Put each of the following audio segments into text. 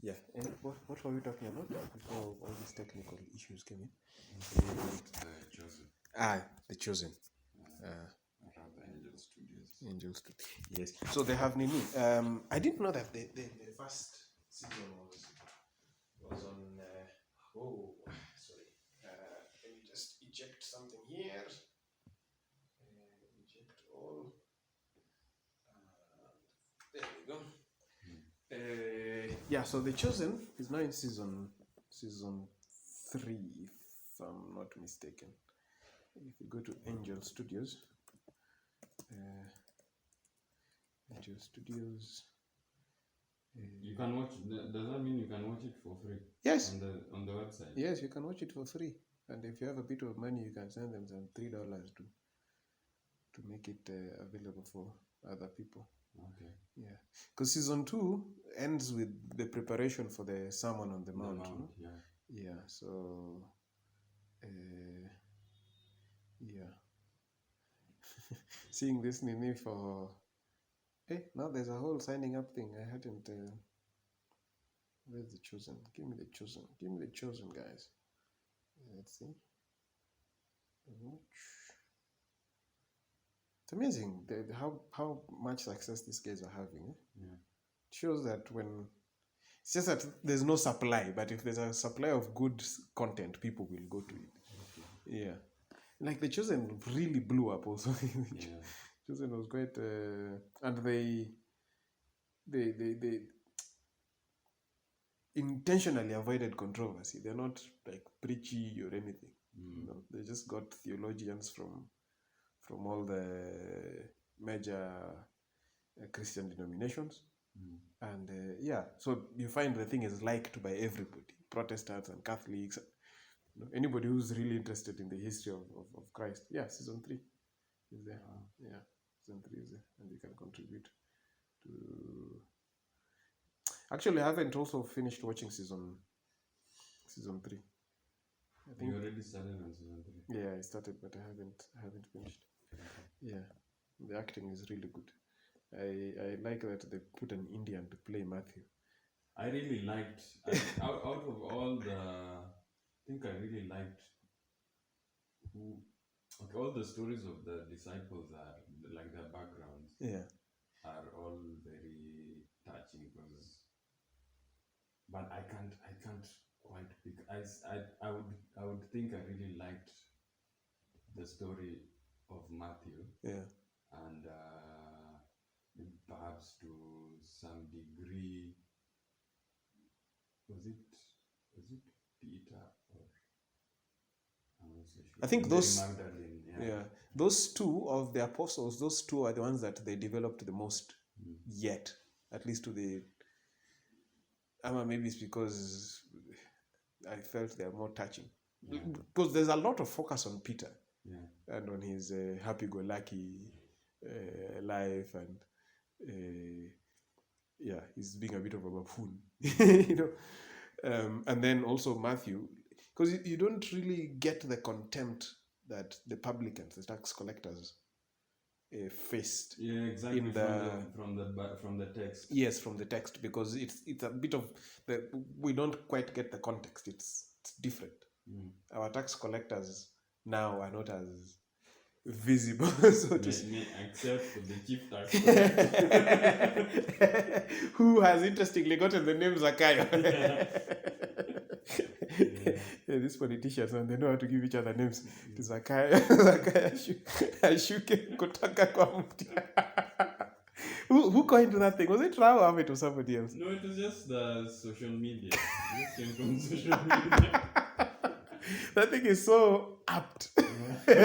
Yeah. And what were we talking about before all these technical issues came in? The Chosen. The Chosen. Around the Angel Studios. Angels. Yes. So they have Nini. I didn't know that the first season was on. Oh, sorry. Let me just eject something here. Eject all. There we go. Yeah, so The Chosen is now in season 3, if I'm not mistaken. If you go to Angel Studios, Angel Studios. You can watch. Does that mean you can watch it for free? Yes. On the website. Yes, you can watch it for free, and if you have a bit of money, you can send them some $3 to make it available for other people. Okay. Yeah, because season 2 ends with the preparation for the Sermon on the Mount. Yeah. Yeah. So, yeah. Seeing this Nini for. Hey, now there's a whole signing up thing. I hadn't. Where's the Chosen? Give me the Chosen. Give me the Chosen, guys. Let's see. It's amazing how much success these guys are having. Yeah. It shows that when it's just that there's no supply, but if there's a supply of good content, people will go to it. Okay. Yeah, like the Chosen really blew up also. Yeah. Chosen was quite, and they intentionally avoided controversy. They're not like preachy or anything. You know, they just got theologians from all the major Christian denominations. And yeah, so you find the thing is liked by everybody, Protestants and Catholics, you know, anybody who's really interested in the history of Christ. Yeah, season 3 is there. Yeah, season 3 is there, and you can contribute to. Actually, I haven't also finished watching season 3. I think you already started on season 3. Yeah, I started, but I haven't finished. Yeah, the acting is really good. I like that they put an Indian to play Matthew. I really liked out of all the. I think I really liked all the stories of the disciples are like their backgrounds. Yeah, are all very touching but I can't quite pick. I would think I really liked the story of Matthew. Yeah. And perhaps to some degree, was it Peter or I'm not so sure. I think Mary those Magdalene, yeah, those two of the apostles, those two are the ones that they developed the most yet, at least to the. Maybe it's because I felt they are more touching. Because there's a lot of focus on Peter and on his happy-go-lucky life, and yeah, he's being a bit of a buffoon, you know. And then also Matthew, because you don't really get the contempt that the publicans, the tax collectors, faced. Yeah, exactly. In from the text. Yes, from the text, because it's a bit of we don't quite get the context. It's different. Our tax collectors now are not as visible, so to speak. Except for the chief tax collector. Who has interestingly gotten the name Zakayo. Yeah, these politicians, and they know how to give each other names. Zakayo, Ashuke, Kutaka kwa mti. Who coined that thing? Was it Rao or it was somebody else? No, it was just the social media. It just came from social media. That thing is so apt. Yeah,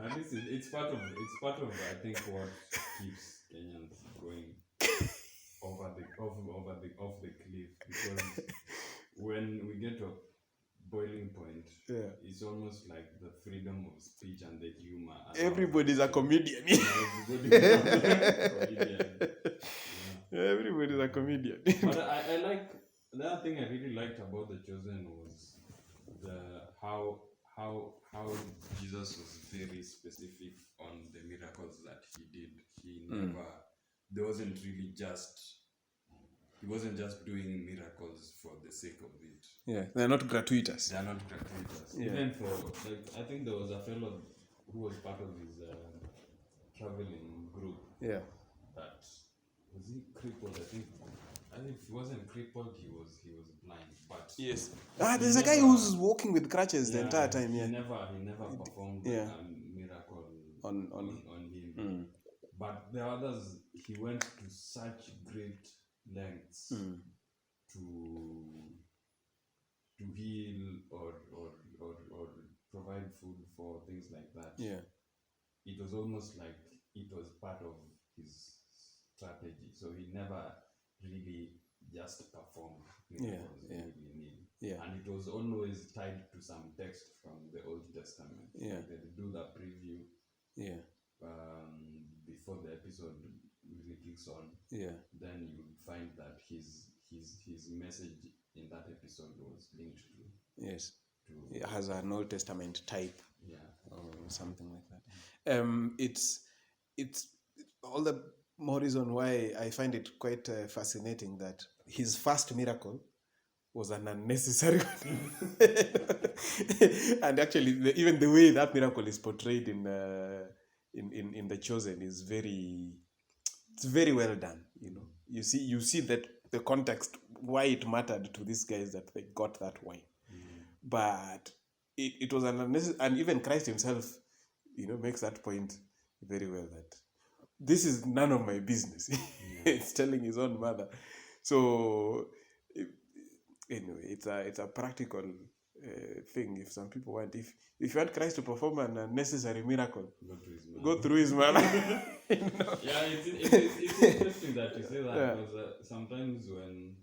at least it's part of I think what keeps Kenyans going off the cliff, because when we get to a boiling point, it's almost like the freedom of speech and the humor. Everybody's a comedian. Everybody's a comedian. But I like the other thing I really liked about The Chosen was how Jesus was very specific on the miracles that he did. He never, there wasn't really just he wasn't just doing miracles for the sake of it. Yeah, they're not gratuitous. They are not gratuitous. Yeah. Even for, like, I think there was a fellow who was part of his traveling group Yeah. that was he crippled. I think if he wasn't crippled, he was blind. But Yes. he There's a guy never- who's walking with crutches the yeah, entire time. He Yeah. never performed yeah. a miracle On him. Mm. But the others, he went to such great lengths to heal or provide food for things like that. Yeah. It was almost like it was part of his strategy. So he never really just performed miracles willy-nilly. Yeah. And it was always tied to some text from the Old Testament. Yeah. Like they do the preview Yeah. before the episode really kicks on. Yeah. Then you find that his message in that episode was linked to. Yes. It has an Old Testament type. Yeah. Or something like that. It's all the more reason why I find it quite fascinating that his first miracle was an unnecessary one. And actually, even the way that miracle is portrayed in The Chosen is very well done. You see that the context why it mattered to these guys that they got that wine, but it was an unnecessary, and even Christ himself, makes that point very well, that this is none of my business. It's telling his own mother. So anyway, it's a practical thing. If some people want, if you want Christ to perform an unnecessary miracle, go through his mother. Yeah, it's interesting that you say that, because sometimes when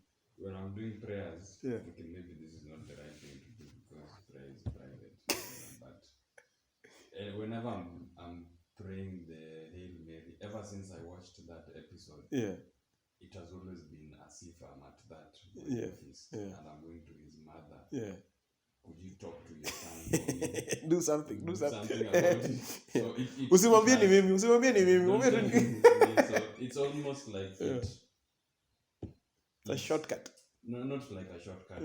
I'm doing prayers, okay, maybe this is not the right thing to do because prayer is private, but whenever I'm praying the Hail Mary, ever since I watched that episode, it has always been as if I'm at that office and I'm going to his mother. Yeah. Could you talk to your son for me? do something about it. So usimwambie ni mimi. so it's almost like it's a shortcut. No, not like a shortcut.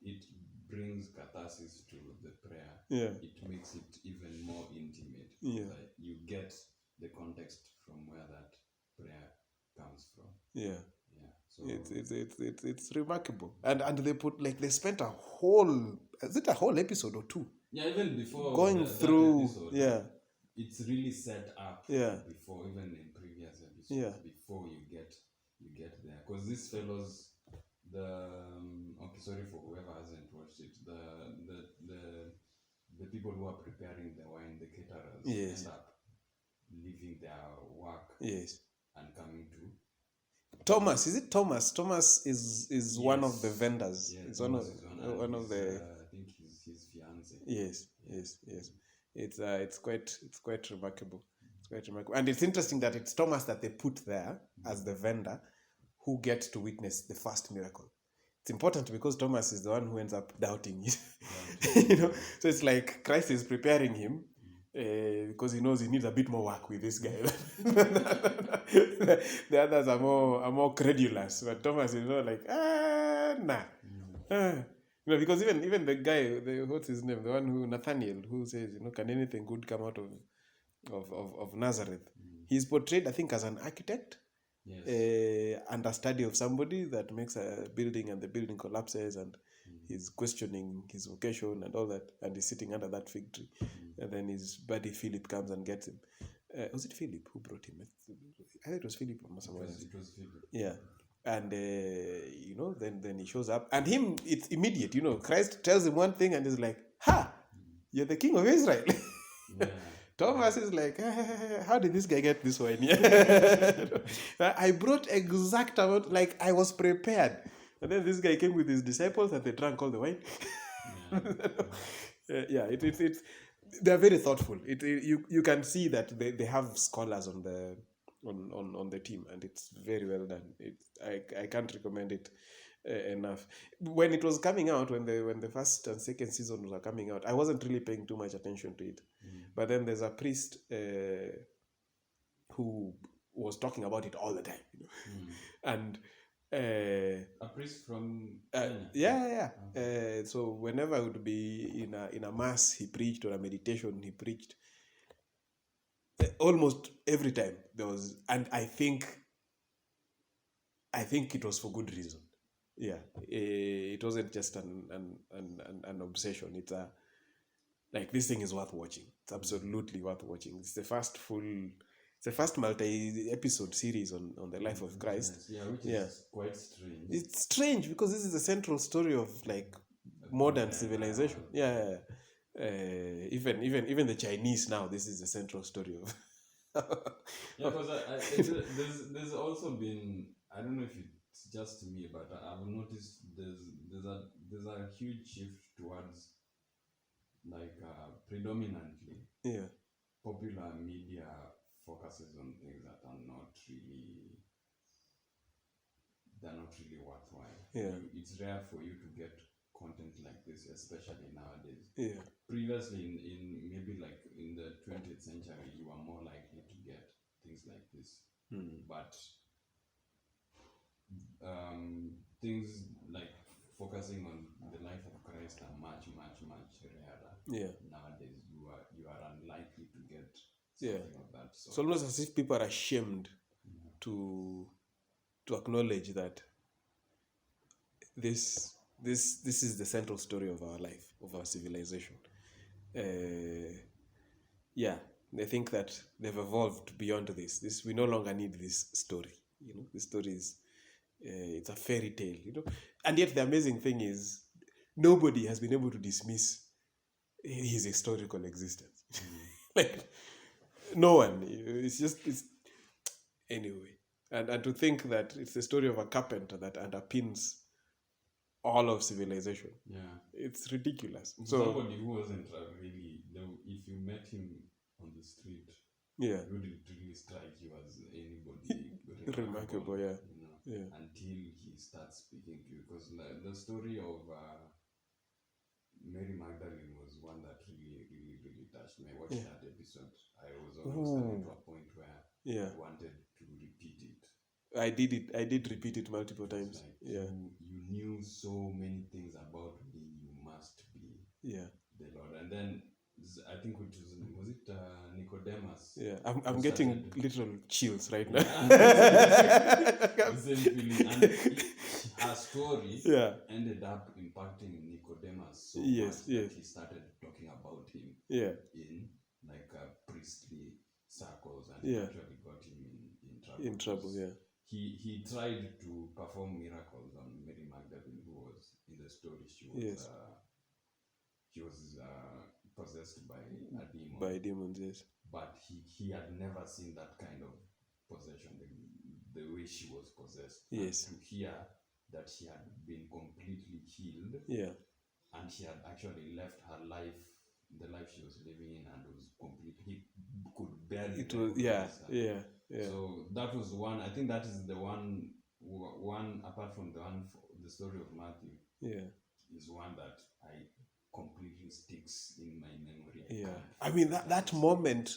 It brings catharsis to the prayer. It makes it even more intimate. Like you get the context from where that prayer comes from. So it's remarkable, and they spent a whole episode or two. Yeah, even before going through. Episode, it's really set up. Before, even in previous episodes. Before you get there, because these fellows, sorry for whoever hasn't watched it. The people who are preparing the wine, the caterers, end up leaving their work. And coming to Thomas. Is it Thomas? Thomas is one of the vendors. It's one of the. I think his fiance. Yes. It's quite remarkable. It's quite remarkable, and it's interesting that it's Thomas that they put there as the vendor, who gets to witness the first miracle. It's important because Thomas is the one who ends up doubting it. So it's like Christ is preparing him. Because he knows he needs a bit more work with this guy. The others are more credulous, but Thomas is like, nah. Because even the guy, what's his name, the one who Nathaniel, who says, can anything good come out of Nazareth? He's portrayed, I think, as an architect. And a study of somebody that makes a building and the building collapses, and he's questioning his vocation and all that, and he's sitting under that fig tree. And then his buddy Philip comes and gets him. Was it Philip who brought him? I think it was Philip or someone else. It was Philip. Yeah. And then he shows up, and it's immediate. Christ tells him one thing and he's like, you're the king of Israel. Thomas is like, how did this guy get this wine? I brought exact amount, like I was prepared. And then this guy came with his disciples and they drank all the wine. They're very thoughtful. You can see that they have scholars on the team, and it's very well done. I can't recommend it enough. When it was coming out, when the first and second season were coming out, I wasn't really paying too much attention to it. But then there's a priest who was talking about it all the time, and A priest from Uh, Kenya. yeah. So whenever I would be in a mass, he preached, or a meditation, he preached. Almost every time there was, and I think it was for good reason. Yeah, it wasn't just an obsession. It's a like this thing is worth watching. It's absolutely worth watching. It's the first multi-episode series on the life of Christ. Yes, yeah, which is quite strange. It's strange because this is the central story of like modern civilization. Yeah. Even the Chinese now, this is the central story of. Yeah, because there's also been, I don't know if it's just me, but I've noticed there's a huge shift towards like predominantly Yeah. popular media focuses on things that are not really worthwhile. Yeah. It's rare for you to get content like this, especially nowadays. Yeah. Previously, in maybe like in the 20th century, you are more likely to get things like this. But things like focusing on the life of Christ are much rarer. Yeah. Nowadays, you are unlikely to get something of that sort. It's almost as if people are ashamed to acknowledge that this is the central story of our life, of our civilization. Yeah, they think that they've evolved beyond this. We no longer need this story. This story is it's a fairy tale. And yet the amazing thing is nobody has been able to dismiss his historical existence. Like no one. It's anyway. And to think that it's the story of a carpenter that underpins all of civilization. Yeah, it's ridiculous. So somebody who wasn't really, if you met him on the street, yeah, you wouldn't really strike you as anybody remarkable. Yeah. Until he starts speaking to you, because the story of Mary Magdalene was one that really touched me. I watched that episode. I was almost coming to a point where I wanted to repeat it. I did repeat it multiple times. Like you knew so many things about me. You must be the Lord. And then I think was it Nicodemus? Yeah, I'm getting literal chills right now. The same feeling. And her story ended up impacting Nicodemus so much that he started talking about him in like priestly circles, and it actually got him in trouble. In trouble, yeah. He tried to perform miracles on Mary Magdalene, who was in the story. She was possessed by a demon. By demons, yes. But he had never seen that kind of possession, the way she was possessed. Yes. And to hear that she had been completely healed. Yeah. And she had actually left her life, the life she was living in, and was completely, could barely. It was, yeah. So that was one. I think that is the one apart from the story of Matthew. Yeah. Is one that I completely sticks in my memory. Yeah. I mean that moment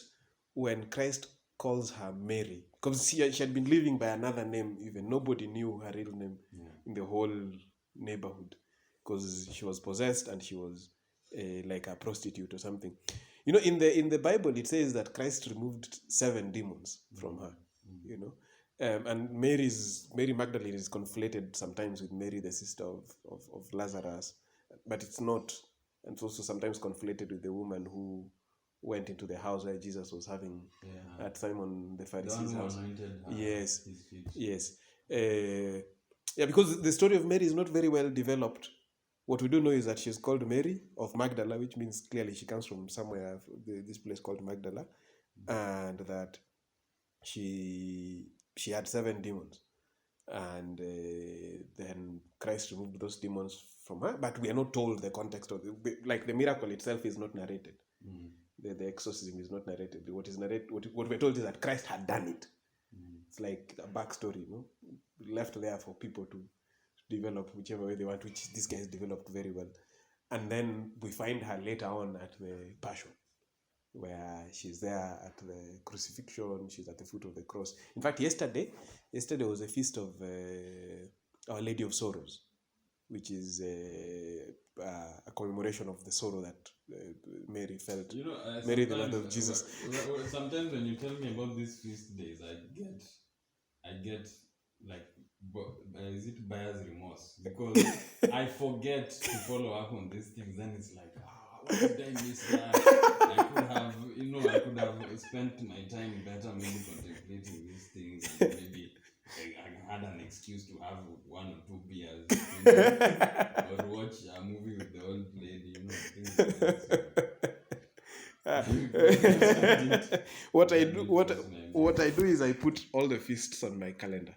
when Christ calls her Mary, because she had been living by another name. Even nobody knew her real name in the whole neighborhood, because she was possessed and she was like a prostitute or something. In the Bible it says that Christ removed 7 demons from her. And Mary Magdalene is conflated sometimes with Mary, the sister of Lazarus, but it's not. And it's also sometimes conflated with the woman who went into the house where Jesus was having at Simon the Pharisee's house. Yes. Because the story of Mary is not very well developed. What we do know is that she's called Mary of Magdala, which means clearly she comes from somewhere, this place called Magdala, and that she had 7 demons. And then Christ removed those demons from her, but we are not told the context of the miracle itself is not narrated. The exorcism is not narrated. What is narrated, what we're told is that Christ had done it. It's like a backstory, left there for people to develop whichever way they want, which this guy has developed very well. And then we find her later on at the Passion, where she's there at the crucifixion. She's at the foot of the cross. In fact, yesterday was a feast of Our Lady of Sorrows, which is a commemoration of the sorrow that Mary felt. Mary, the mother of Jesus. Sometimes when you tell me about these feast days, I get like, is it buyer's remorse? Because I forget to follow up on these things. Then it's like, why did I miss that? I could have spent my time better, maybe contemplating these things, and maybe I had an excuse to have 1 or 2 beers, or watch a movie with the old lady, things like that. What I do is I put all the feasts on my calendar,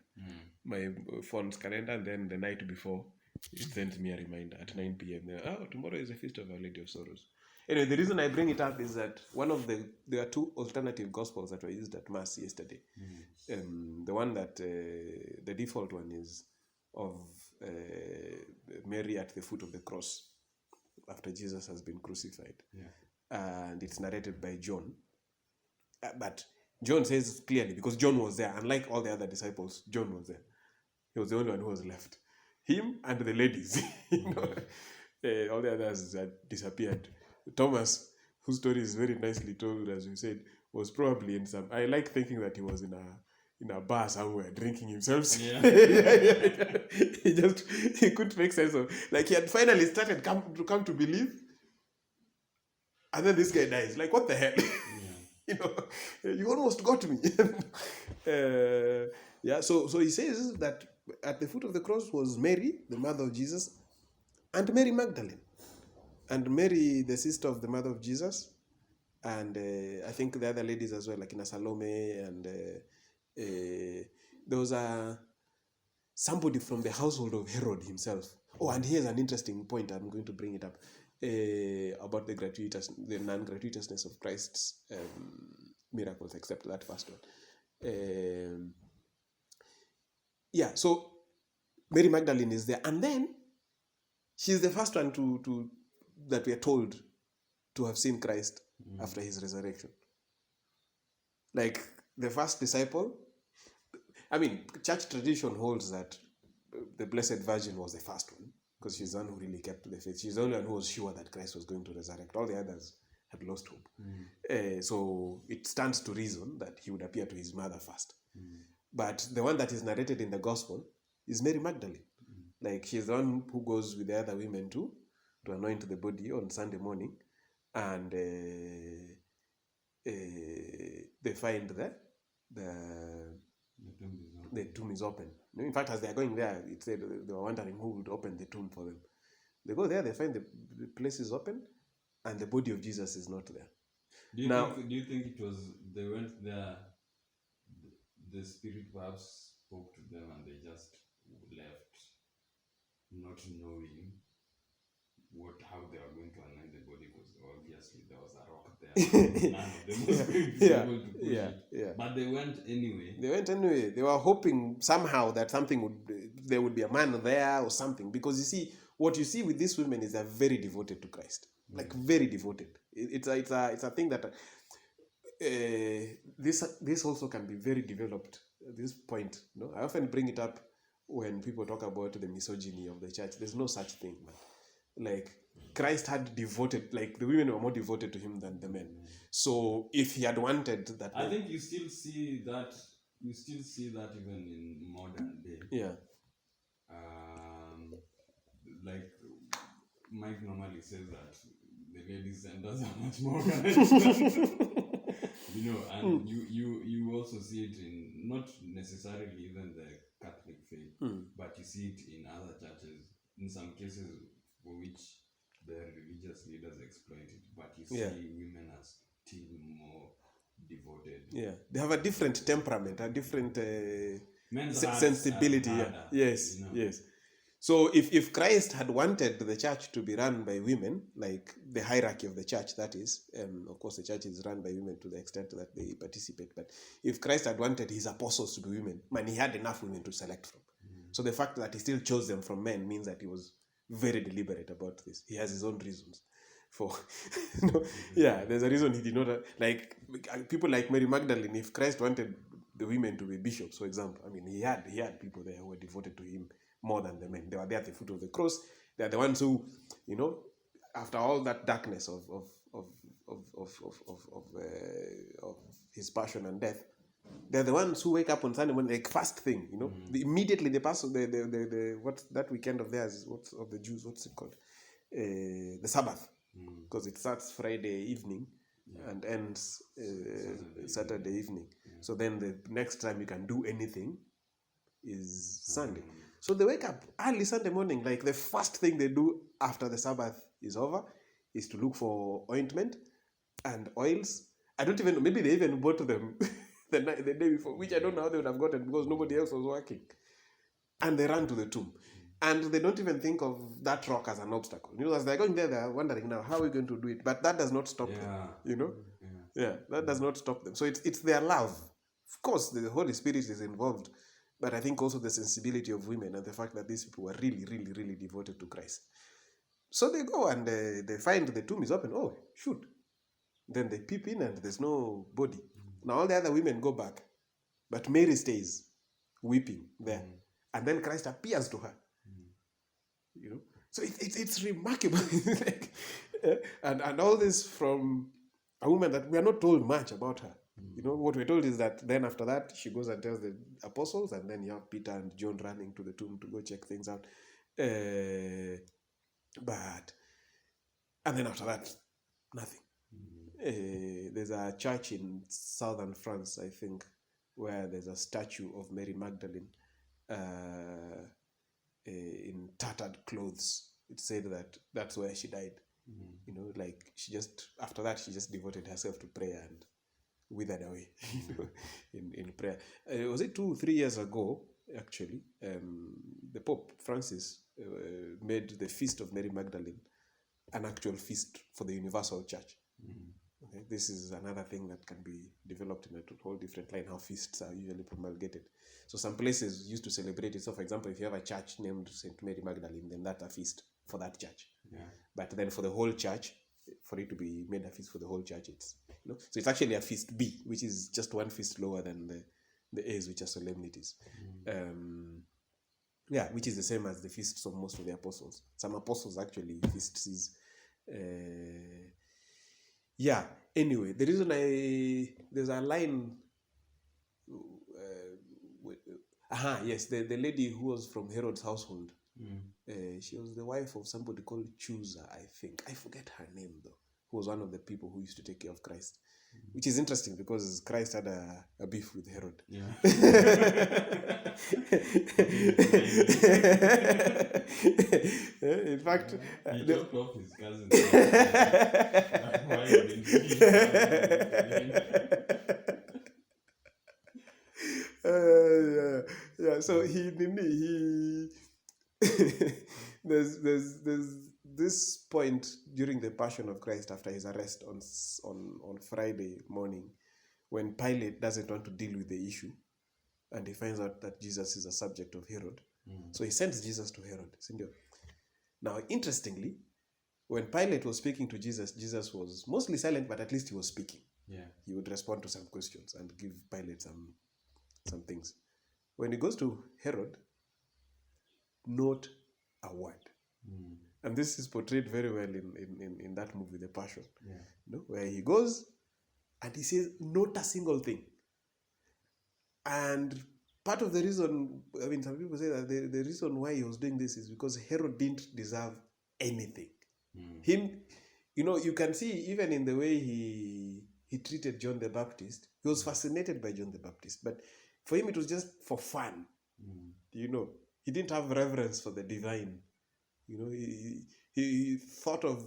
my phone's calendar, and then the night before it sends me a reminder at 9 p.m. Tomorrow is the feast of Our Lady of Sorrows. Anyway, the reason I bring it up is that there are 2 alternative gospels that were used at Mass yesterday. The one that the default one is of Mary at the foot of the cross after Jesus has been crucified. And it's narrated by John. But John says clearly, because John was there, unlike all the other disciples, John was there. He was the only one who was left. Him and the ladies. All the others had disappeared. Thomas, whose story is very nicely told, as you said, was probably in some... I like thinking that he was in a bar somewhere drinking himself. Yeah. He couldn't make sense of... Like, he had finally started to come to believe, and then this guy dies. Like, what the hell? You almost got me. So he says that at the foot of the cross was Mary, the mother of Jesus, and Mary Magdalene. And Mary, the sister of the mother of Jesus, and I think the other ladies as well, like Salome, and there was somebody from the household of Herod himself. Oh, and here's an interesting point. I'm going to bring it up about the non-gratuitousness of Christ's miracles, except that first one. So Mary Magdalene is there, and then she's the first one that we are told to have seen Christ after his resurrection. Like the first disciple. I mean, church tradition holds that the Blessed Virgin was the first one, because she's the one who really kept the faith. She's the only one who was sure that Christ was going to resurrect. All the others had lost hope. So it stands to reason that he would appear to his mother first. But the one that is narrated in the gospel is Mary Magdalene. Like, she's the one who goes with the other women to anoint the body on Sunday morning, and they find the tomb is open. In fact, as they are going there, it said they were wondering who would open the tomb for them. They go there, they find the place is open, and the body of Jesus is not there. Do you think it was they went there, the Spirit perhaps spoke to them and they just left, not knowing how they were going to anoint the body, because obviously there was a rock there. None of them was going to be able to push it. But they went anyway. They were hoping somehow that there would be a man there or something, because you see, what you see with these women is they're very devoted to Christ. Like, very devoted. It's a thing that this also can be very developed at this point. I often bring it up when people talk about the misogyny of the church. There's no such thing, man. Like, Christ had devoted, like, the women were more devoted to him than the men. So if he had wanted that, I think you still see that even in modern day. Yeah. Like, Mike normally says that the ladies' centers are much more organized. And you also see it in, not necessarily even the Catholic faith, but you see it in other churches, in some cases for which the religious leaders exploit it, but you see women are still more devoted. Yeah, they have a different temperament, a different sensibility. Yes. So if Christ had wanted the church to be run by women, like the hierarchy of the church, that is, of course the church is run by women to the extent that they participate, but if Christ had wanted his apostles to be women, he had enough women to select from. So the fact that he still chose them from men means that he was very deliberate about this. He has his own reasons for there's a reason he did not like people like Mary Magdalene. If Christ wanted the women to be bishops, for example, he had people there who were devoted to him more than the men. They were there at the foot of the cross. They are the ones who, after all that darkness of his passion and death, they're the ones who wake up on Sunday morning, like first thing, immediately they pass the what that weekend of theirs, what's of the Jews, what's it called? The Sabbath, because it starts Friday evening and ends Saturday evening. So then the next time you can do anything is Sunday. So they wake up early Sunday morning, like the first thing they do after the Sabbath is over is to look for ointment and oils. I don't even know, maybe they even bought them the day before, which I don't know how they would have gotten because nobody else was working. And they ran to the tomb. And they don't even think of that rock as an obstacle. As they're going there, they're wondering now, how are we going to do it? But that does not stop them, that does not stop them. So it's their love. Of course, the Holy Spirit is involved. But I think also the sensibility of women and the fact that these people were really, really, really devoted to Christ. So they go and they find the tomb is open. Oh, shoot. Then they peep in and there's no body. Now all the other women go back. But Mary stays weeping there. And then Christ appears to her. So it's remarkable. and all this from a woman that we are not told much about her. What we're told is that then after that, she goes and tells the apostles, and then you have Peter and John running to the tomb to go check things out. And then after that, nothing. There's a church in southern France, I think, where there's a statue of Mary Magdalene in tattered clothes. It said that that's where she died. Like after that, she just devoted herself to prayer and withered away in prayer. Was it 2-3 years ago, actually, the Pope Francis made the Feast of Mary Magdalene an actual feast for the universal church. Okay? This is another thing that can be developed in a whole different line, how feasts are usually promulgated. So some places used to celebrate it. So for example, if you have a church named St. Mary Magdalene, then that's a feast for that church. But then for the whole church, for it to be made a feast for the whole church, it's so it's actually a feast B, which is just one feast lower than the A's, which are solemnities. Which is the same as the feasts of most of the apostles. Some apostles actually feast C's. Anyway, the reason there's a line. The lady who was from Herod's household. She was the wife of somebody called Chusa, I think. I forget her name though. Who was one of the people who used to take care of Christ. Which is interesting because Christ had a beef with Herod. In fact, he chopped off his cousin. So he there's this point during the Passion of Christ after his arrest on Friday morning, when Pilate doesn't want to deal with the issue, and he finds out that Jesus is a subject of Herod. So he sends Jesus to Herod. Now, interestingly, when Pilate was speaking to Jesus, Jesus was mostly silent, but at least he was speaking. He would respond to some questions and give Pilate some things. When he goes to Herod, not a word. And this is portrayed very well in that movie, The Passion, where he goes and he says not a single thing. And part of the reason, some people say that the reason why he was doing this is because Herod didn't deserve anything. Him, you can see even in the way he treated John the Baptist, he was fascinated by John the Baptist, but for him it was just for fun. He didn't have reverence for the divine. He thought of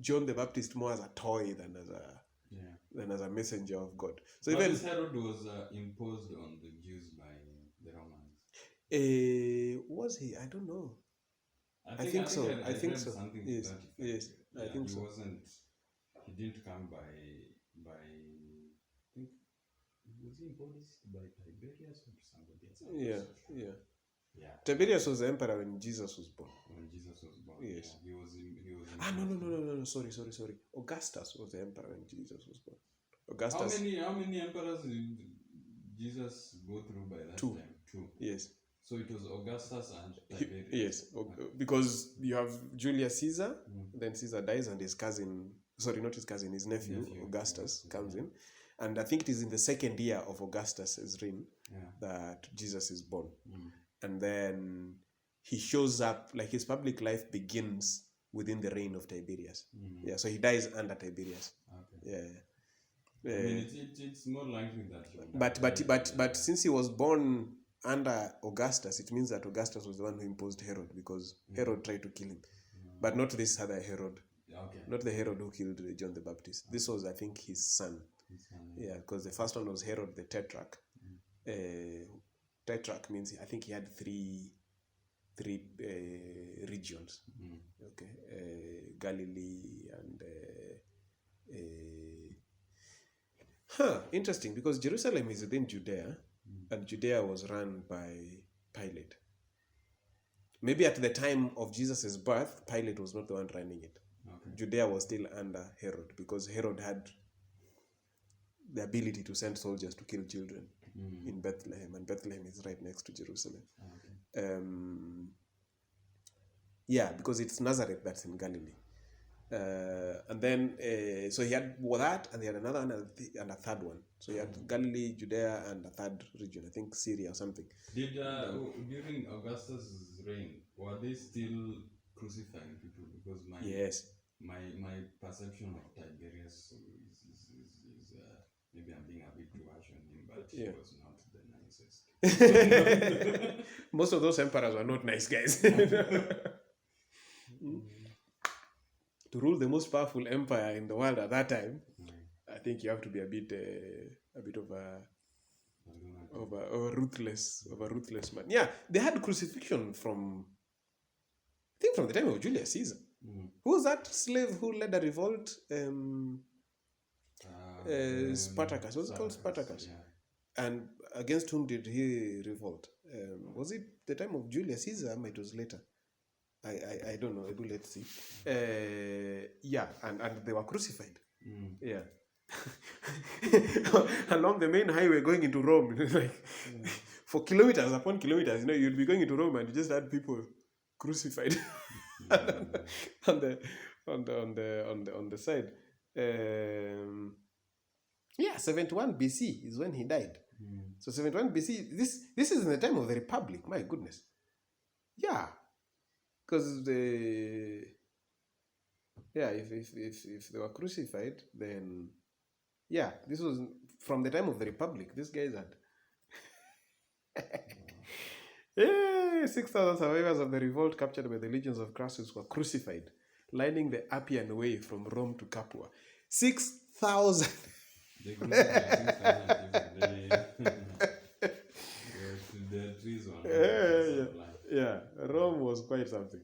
John the Baptist more as a toy than as a messenger of God. So but even this Herod was imposed on the Jews by the Romans. Was he? I don't know. I think so. I think so. Yes. Yes. I think so. He didn't come by. I think was he imposed by Tiberius or somebody else? Yeah. Tiberius was the emperor when Jesus was born. Yes. He was No. Sorry. Augustus was the emperor when Jesus was born. Augustus. How many emperors did Jesus go through by that time? 2. Yes. So it was Augustus and He- Tiberius. yes, because you have Julius Caesar, then Caesar dies, and his cousin, sorry, not his cousin, his nephew, Augustus, comes in. And I think it is in the second year of Augustus's reign that Jesus is born. And then he shows up, like his public life begins within the reign of Tiberius. Yeah, so he dies under Tiberius. Okay. Yeah. I mean, it's more likely that he would have died, But since he was born under Augustus, it means that Augustus was the one who imposed Herod, because Herod tried to kill him. But not this other Herod. Okay. Not the Herod who killed John the Baptist. This was, I think, his son. Yeah, because the first one was Herod the Tetrarch. Tetrarch means, I think he had three regions. Okay, Galilee and interesting, because Jerusalem is within Judea, and Judea was run by Pilate. Maybe at the time of Jesus' birth, Pilate was not the one running it. Judea was still under Herod, because Herod had the ability to send soldiers to kill children in Bethlehem, and Bethlehem is right next to Jerusalem. Yeah, because it's Nazareth that's in Galilee. And then, so he had that, and he had another one and a third one. So he had Galilee, Judea, and a third region, I think Syria or something. Did during Augustus' reign, were they still crucifying people? Because my perception of Tiberius is maybe I'm being a bit too harsh on him, but he was not the nicest. Most of those emperors were not nice guys. To rule the most powerful empire in the world at that time, I think you have to be a bit of a ruthless man. Yeah, they had crucifixion from the time of Julius Caesar. Who was that slave who led a revolt? Spartacus. Was it called Spartacus? Yeah. And against whom did he revolt? Was it the time of Julius Caesar? It was later. I don't know. Let's see. Yeah, and they were crucified. Yeah. Along the main highway going into Rome, for kilometers upon kilometers, you'll be going into Rome and you just had people crucified on the side. 71 BC is when he died. So 71 BC. This is in the time of the Republic. My goodness. Yeah. Because if they were crucified, then this was from the time of the Republic. These guys had 6,000 survivors of the revolt captured by the legions of Crassus were crucified, lining the Appian Way from Rome to Capua. 6,000. They crucified 6,000 Yeah, Rome was quite something.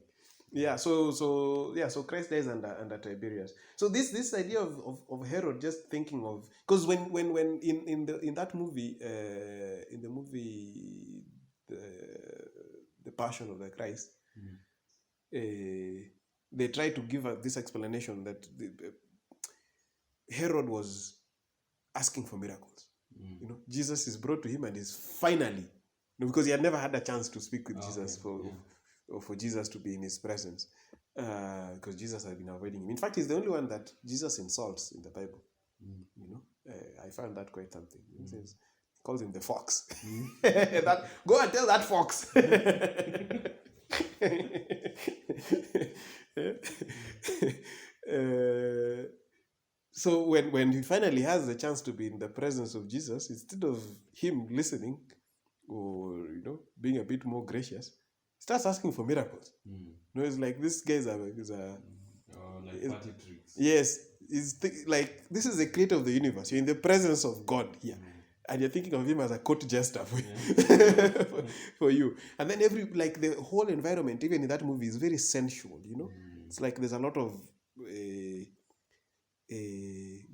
Yeah, so Christ dies under Tiberius. So this idea of Herod just thinking of, because when in that movie, in the movie the Passion of the Christ, they try to give this explanation that Herod was asking for miracles. Jesus is brought to him and is finally, because he had never had a chance to speak with Jesus for Jesus to be in his presence, because Jesus had been avoiding him. In fact, he's the only one that Jesus insults in the Bible. I found that quite something. He says, he calls him the fox. Go and tell that fox. So when he finally has the chance to be in the presence of Jesus, instead of him listening or being a bit more gracious, starts asking for miracles. It's like this guy's like party tricks. Yes, like this is the creator of the universe. You're in the presence of God here, and you're thinking of him as a court jester for you. And then the whole environment, even in that movie, is very sensual. It's like there's a lot of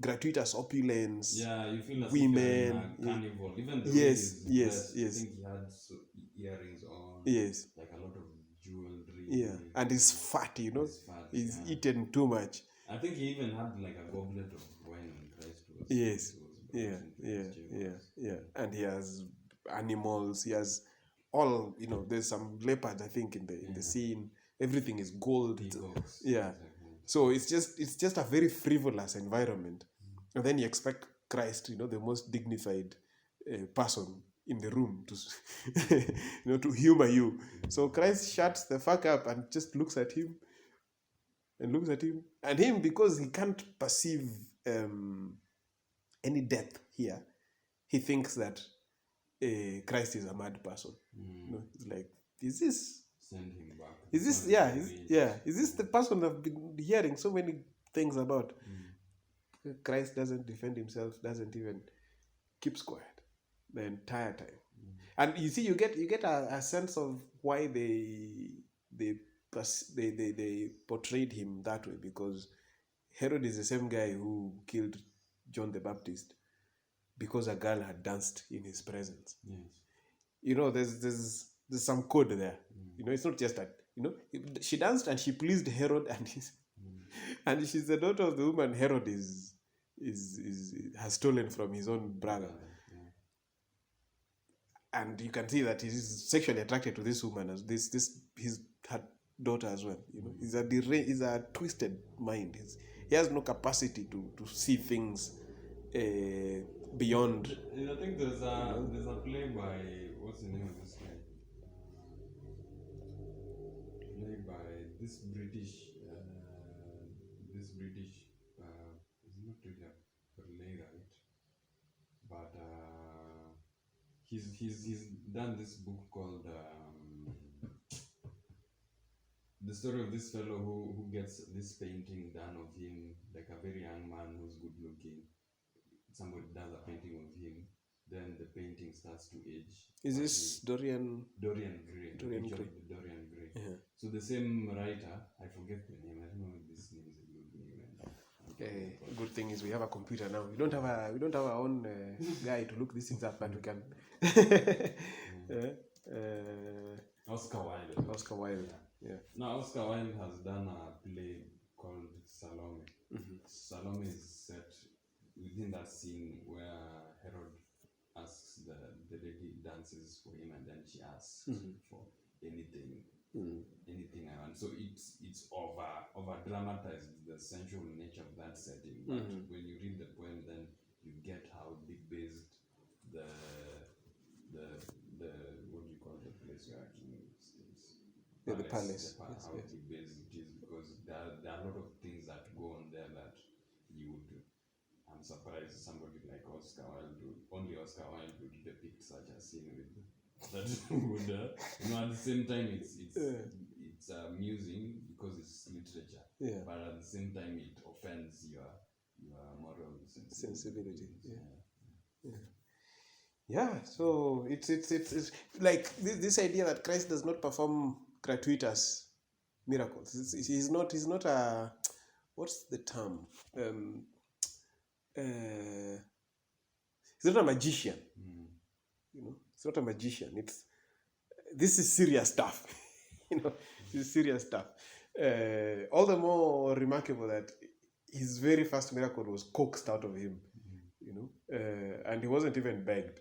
gratuitous opulence. Yeah, you feel like women. Carnival. Even the yes. I think he had earrings on. Yes. Like a lot of jewelry. Yeah, and he's fat. He's eaten too much. I think he even had like a goblet of wine when Christ was. Yes. Yeah. And he has animals. He has all, you know, there's some leopards, I think, in the scene. Everything is gold. Peacocks. Yeah. So it's just a very frivolous environment. And then you expect Christ, you know, the most dignified person in the room to you know, to humor you. So Christ shuts the fuck up and just looks at him and looks at him. And him, because he can't perceive any depth here, he thinks that Christ is a mad person. You know, it's like, is this Send him back. is this yeah is this the person I've been hearing so many things about? Christ doesn't defend himself, doesn't even keeps quiet the entire time. And you see, you get a sense of why they portrayed him that way, because Herod is the same guy who killed John the Baptist because a girl had danced in his presence. Yes. You know, there's some code there. You know, it's not just that, you know, she danced and she pleased Herod, and and she's the daughter of the woman Herod has stolen from his own brother. And you can see that he's sexually attracted to this woman as her daughter as well. You know, he's a twisted mind. He has no capacity to see things beyond. And I think there's a play by, what's the name of this guy? Play by this British he's not really a playwright, but he's done this book called the story of this fellow who gets this painting done of him, like a very young man who's good looking. Somebody does a painting of him, then the painting starts to age. Is this Dorian Gray? Dorian Gray. Dorian Gray. Yeah. So the same writer, I forget the name. I don't know if this name is a good name. Good thing is we have a computer now. We don't have our own guy to look these things up, but we can. Oscar Wilde. Oscar Wilde. Yeah. Now Oscar Wilde has done a play called Salome. Salome is set within that scene where Herod asks the lady dances for him, and then she asks for anything I want. So it's over dramatized, the sensual nature of that setting. But when you read the poem, then you get how deep based the what do you call the place where a king stays? The palace. How deep based it is, because there are a lot of things that go on there that you would. I'm surprised somebody like Oscar Wilde would depict such a scene with that would you know, at the same time it's amusing because it's literature, but at the same time it offends your moral sensibility. So it's like this idea that Christ does not perform gratuitous miracles. He's not a, what's the term? He's not a magician. You know, it's not a magician. This is serious stuff. You know, this is serious stuff. All the more remarkable that his very first miracle was coaxed out of him. You know, and he wasn't even begged.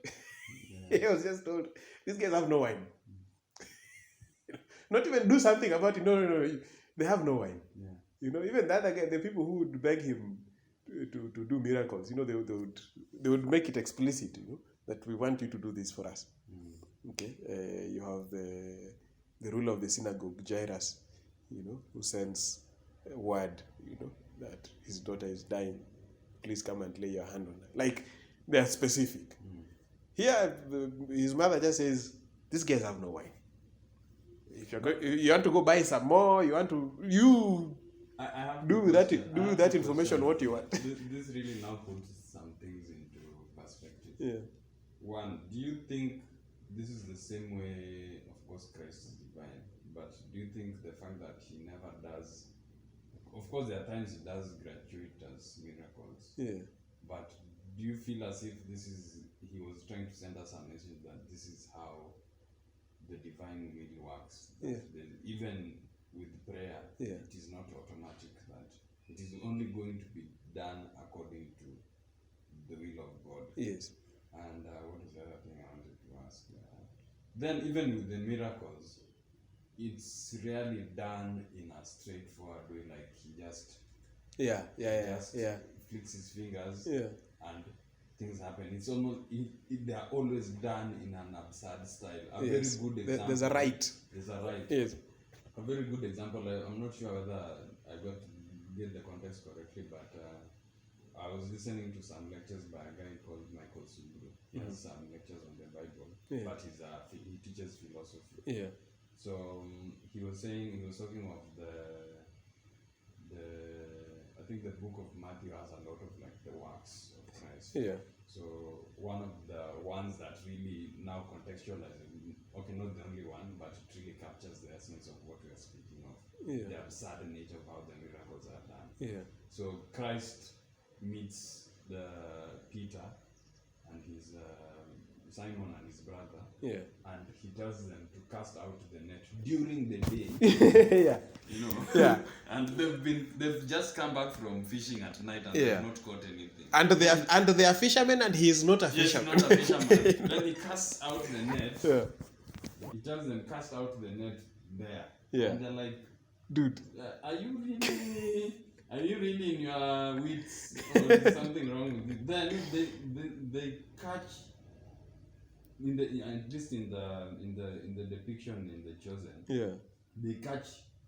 He was just told, "These guys have no wine." Not even do something about it. No. They have no wine. You know, even the other guy, the people who would beg him to do miracles, you know, they would make it explicit, you know, that we want you to do this for us. Okay, you have the ruler of the synagogue, Jairus, you know, who sends a word, you know, that his daughter is dying. Please come and lay your hand on her. Like, they are specific. Here, his mother just says, "These guys have no wine. If you want to go buy some more, I have do that information what you want." This really now puts some things into perspective. Yeah. One, do you think this is the same way? Of course, Christ is divine, but do you think the fact that he never does? Of course, there are times he does gratuitous miracles. Yeah. But do you feel as if he was trying to send us a message that this is how the divine will works? Yeah. Even with prayer, it is not automatic, that it is only going to be done according to the will of God. Yes. And what is the other thing I wanted to ask? then even with the miracles, it's rarely done in a straightforward way, like he just flicks his fingers and things happen. It's almost they are always done in an absurd style. A very good example. There's a right. Yes. A very good example. I'm not sure whether I got to get the context correctly, but I was listening to some lectures by a guy called Michael Subru. He has some lectures on the Bible, but he teaches philosophy. Yeah. So he was talking of I think the book of Matthew has a lot of like the works of Christ. Yeah. So one of the ones that really now contextualizes, okay, not the only one, but it really captures the essence of what we are speaking of. Yeah. The absurd nature of how the miracles are done. Yeah. So Christ meets the Peter and his Simon and his brother. Yeah. And he tells them to cast out the net during the day. Yeah. You know. Yeah. And they've just come back from fishing at night and they've not caught anything. And they are fishermen and he is not a fisherman. Yes, not a fisherman. Then he casts out the net. Yeah. He tells them cast out the net there. Yeah. And they're like, dude, are you really in your wits, or is something wrong with it? Then they catch at least in the depiction in the Chosen, they catch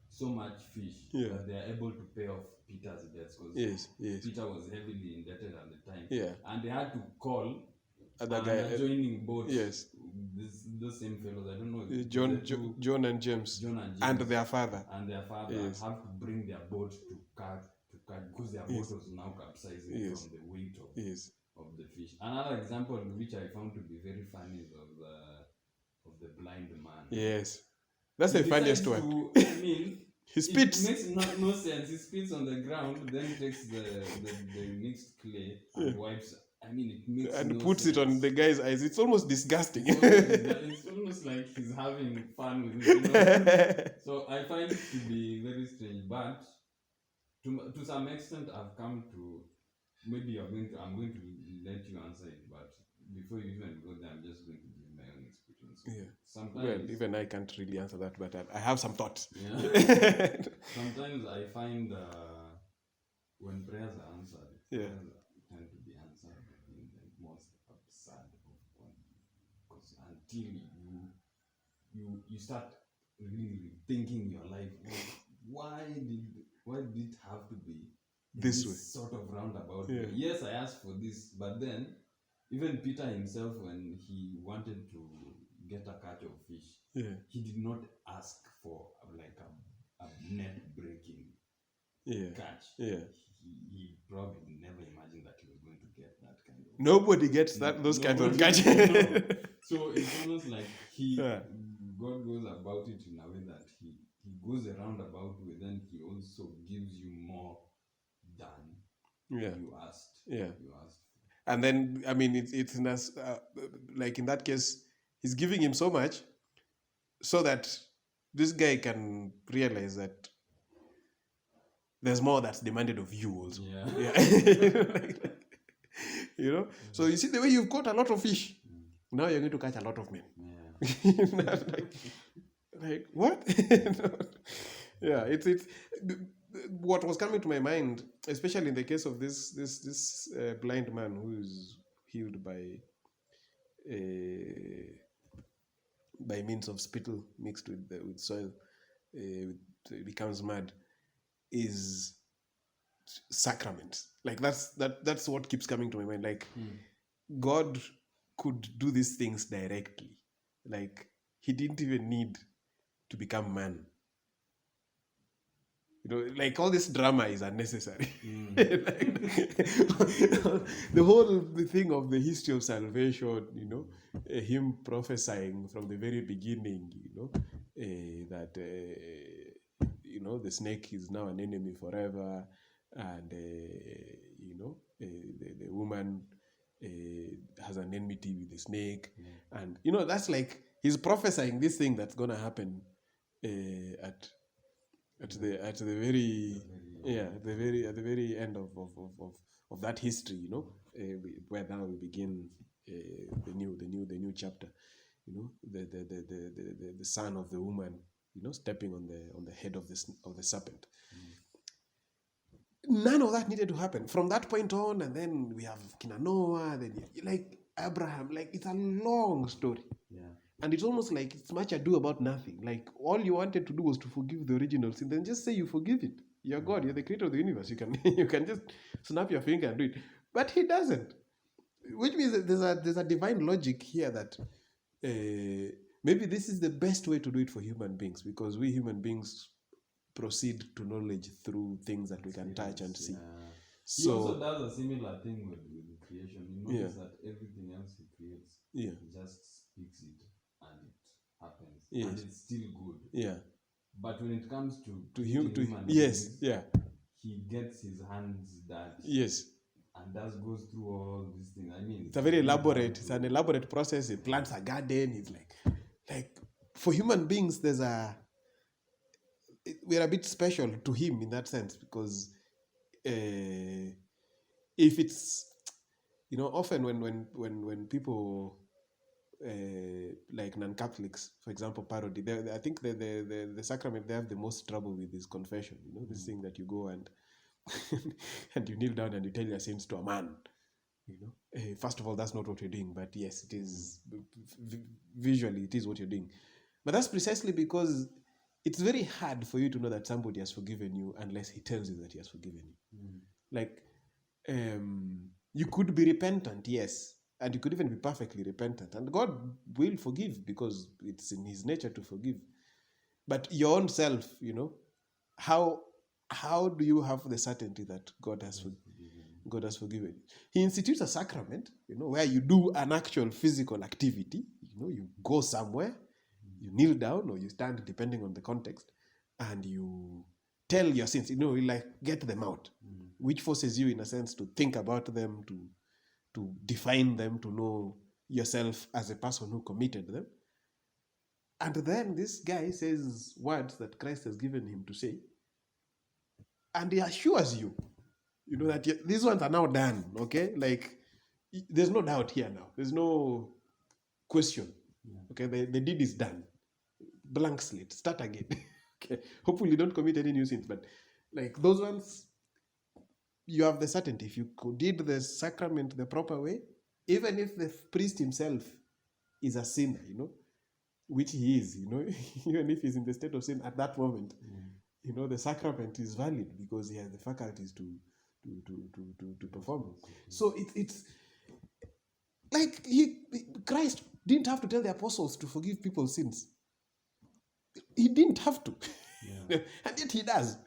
so much fish that they are able to pay off Peter's debts, because Peter was heavily indebted at the time, and they had to call an adjoining boat. Those same fellows, I don't know, John and James, and their father have to bring their boat to catch because their boat was now capsizing from the weight of the fish. Another example which I found to be very funny is of the blind man. Yes, that's the funniest one. He spits. It makes no sense. He spits on the ground, then takes the mixed clay and wipes. It makes and puts it on the guy's eyes. It's almost disgusting. It's almost like he's having fun with it. So I find it to be very strange, but to some extent, I've come to. Maybe I'm going to let you answer it, but before you even go there, I'm just going to give my own experience. Yeah. Sometimes, even I can't really answer that, but I have some thoughts. Yeah. Sometimes I find when prayers are answered, prayers tend to be answered in the most absurd of because until you start really thinking your life, why did it have to be this way, sort of roundabout way? Yes, I asked for this, but then even Peter himself, when he wanted to get a catch of fish, he did not ask for like a net breaking catch. He probably never imagined that he was going to get that kind of. Nobody gets those kinds of catch. So it's almost like God goes about it in a way that he goes a roundabout way, then he also gives you more than you asked. You asked. And then it's in us like in that case, he's giving him so much so that this guy can realize that there's more that's demanded of you also. So you see the way you've caught a lot of fish, now you're going to catch a lot of men. Like what? It's what was coming to my mind, especially in the case of this blind man who is healed by means of spittle mixed with soil, becomes mad, is sacraments. Like that's what keeps coming to my mind. Like God could do these things directly. Like he didn't even need to become man. Like all this drama is unnecessary. The whole thing of the history of salvation, him prophesying from the very beginning, that the snake is now an enemy forever, and the woman has an enmity with the snake, and that's like he's prophesying this thing that's gonna happen at the very end of that history, where now we begin the new chapter. the son of the woman, stepping on the head of the serpent. None of that needed to happen from that point on, and then we have Kina Noah, then like Abraham. Like, it's a long story. Yeah. And it's almost like it's much ado about nothing. Like, all you wanted to do was to forgive the original sin. Then just say you forgive it. You're God. You're the creator of the universe. You can you can just snap your finger and do it. But he doesn't. Which means that there's a divine logic here that maybe this is the best way to do it for human beings, because we human beings proceed to knowledge through things that we can touch and see. He So also does a similar thing with creation. You notice that everything else he creates, he just speaks it and it happens. And it's still good. Yeah. But when it comes to human beings, yeah, he gets his hands dirty. Yes. And goes through all these things. I mean, it's an elaborate process. He plants a garden. It's like for human beings, we're a bit special to him in that sense, because if it's, often when people like non-Catholics, for example, parody, I think the sacrament they have the most trouble with is confession. This thing that you go and and you kneel down and you tell your sins to a man. First of all, that's not what you're doing, but yes, it is. Visually, it is what you're doing. But that's precisely because it's very hard for you to know that somebody has forgiven you unless he tells you that he has forgiven you. Like, you could be repentant, yes, and you could even be perfectly repentant, and God will forgive because it's in his nature to forgive. But your own self, how do you have the certainty that God has forgiven? He institutes a sacrament, where you do an actual physical activity. You go somewhere, you kneel down or you stand, depending on the context, and you tell your sins. You like get them out, which forces you, in a sense, to think about them, to define them, to know yourself as a person who committed them. And then this guy says words that Christ has given him to say, and he assures you, that these ones are now done, okay? Like, there's no doubt here now. There's no question. Okay, the deed is done. Blank slate, start again. Okay, hopefully don't commit any new sins, but like those ones, you have the certainty. If you did the sacrament the proper way, even if the priest himself is a sinner, which he is, even if he's in the state of sin at that moment, the sacrament is valid because he has the faculties to perform. So it's like Christ didn't have to tell the apostles to forgive people's sins. He didn't have to. And yet he does.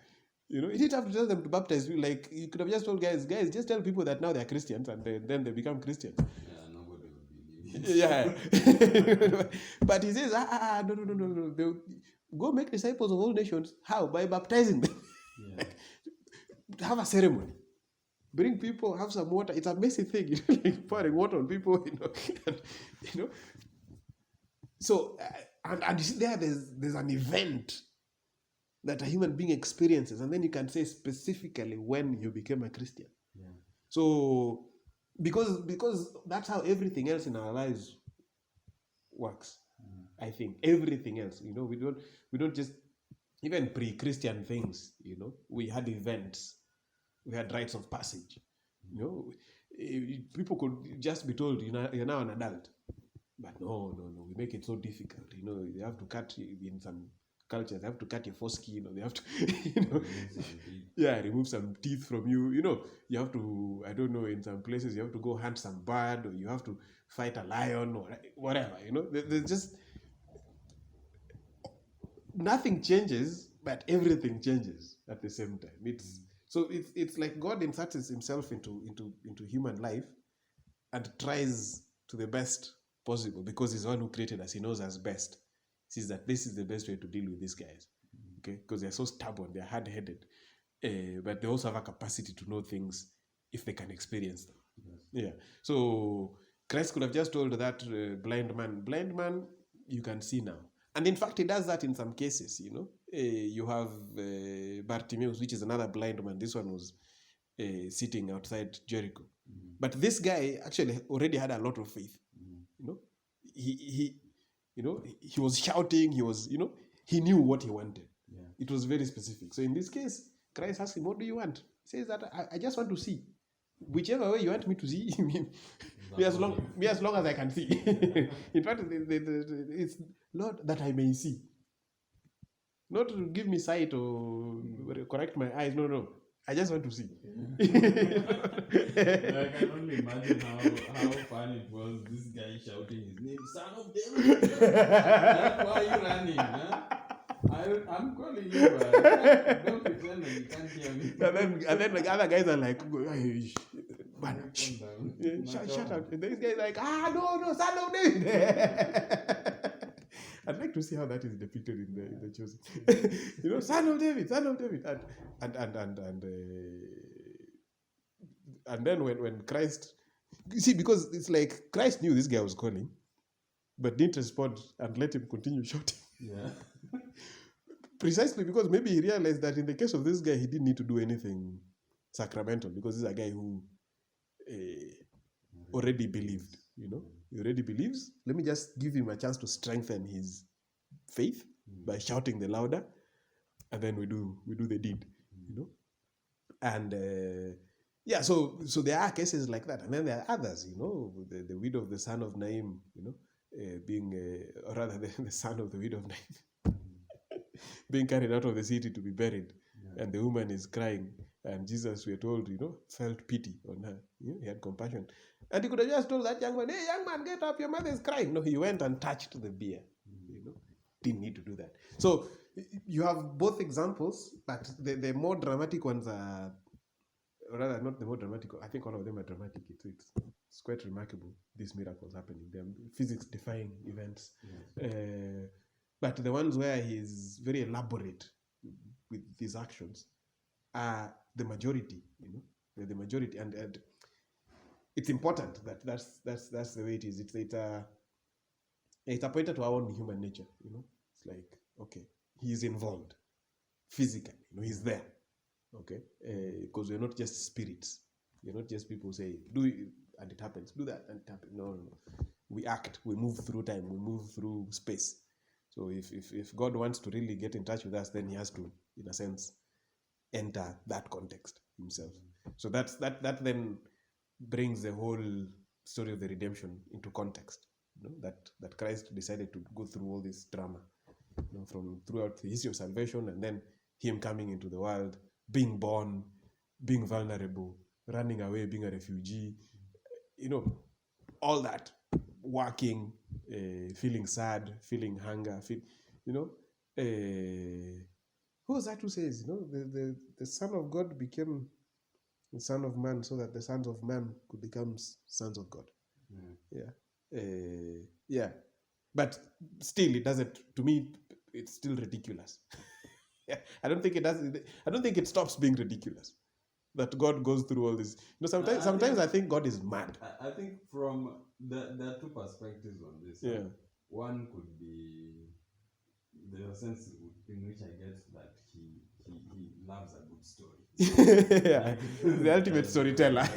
He didn't have to tell them to baptize you. Like, you could have just told guys, just tell people that now they're Christians, and then they become Christians. Yeah, nobody will believe it. Yeah. But he says, no. They'll go make disciples of all nations. How? By baptizing them. Have a ceremony. Bring people, have some water. It's a messy thing, like pouring water on people, So, and you see there's an event that a human being experiences, and then you can say specifically when you became a Christian. So, because that's how everything else in our lives works. I think everything else, we don't just, even pre-Christian things, we had events, we had rites of passage. People could just be told, you're now an adult. But no, we make it so difficult. They have to cut, in some cultures, they have to cut your foreskin, they have to, remove some teeth from you. You have to, I don't know, in some places, you have to go hunt some bird, or you have to fight a lion, or whatever. There's just, nothing changes, but everything changes at the same time. It's like God inserts himself into human life and tries to the best possible, because he's the one who created us. He knows us best. He says that this is the best way to deal with these guys, okay? Because they're so stubborn, they're hard-headed, but they also have a capacity to know things if they can experience them. Yeah. So Christ could have just told that blind man, you can see now. And in fact, he does that in some cases. You have Bartimaeus, which is another blind man. This one was sitting outside Jericho. But this guy actually already had a lot of faith. He he was shouting, he was, he knew what he wanted. Yeah. It was very specific. So in this case, Christ asked him, what do you want? He says that I just want to see. Whichever way you want me to see, me as long as I can see. In fact, it's Lord, that I may see. Not to give me sight or correct my eyes. No. I just want to see. I can only imagine how fun it was. This guy shouting his name, Son of David. That's why you running, huh? I'm calling you, but don't pretend that you can't hear me. And then the other guys are like, man, shut up. And this guy's like, no, Son of David. I'd like to see how that is depicted in the chosen. Son of David, and then when Christ, you see, because it's like Christ knew this guy was calling, but didn't respond and let him continue shouting. Yeah. Precisely because maybe he realized that in the case of this guy, he didn't need to do anything sacramental, because this is a guy who already believed. He already believes. Let me just give him a chance to strengthen his faith by shouting the louder, and then we do the deed. And so there are cases like that, and then there are others. The widow of the son of Naim, being or rather the son of the widow of Naim being carried out of the city to be buried, and the woman is crying, and Jesus, we are told, felt pity on her. He had compassion. And he could have just told that young man, hey, young man, get up, your mother is crying. No, he went and touched the bier. Didn't need to do that. So you have both examples, but the more dramatic ones are, or rather not the more dramatic, I think all of them are dramatic. It's quite remarkable, these miracles happening. They're physics-defying events. But the ones where he's very elaborate with these actions are the majority, They're the majority. And it's important that that's the way it is. It's a pointer to our own human nature, It's like, okay, he's involved physically, he's there, okay? Because we're not just spirits. We're not just people who say, do it, and it happens. Do that, and it happens. No. We act. We move through time. We move through space. So if God wants to really get in touch with us, then he has to, in a sense, enter that context himself. So that then brings the whole story of the redemption into context. That Christ decided to go through all this drama, from throughout the history of salvation, and then him coming into the world, being born, being vulnerable, running away, being a refugee, all that, working, feeling sad, feeling hunger, who was that who says, the Son of God became the Son of Man so that the sons of man could become sons of God. But still, it doesn't. To me, it's still ridiculous. I don't think it does. I don't think it stops being ridiculous that God goes through all this. Sometimes I think God is mad. I think from there are two perspectives on this. Yeah. One could be the sense in which I get that he loves a good story. Yeah. The ultimate storyteller.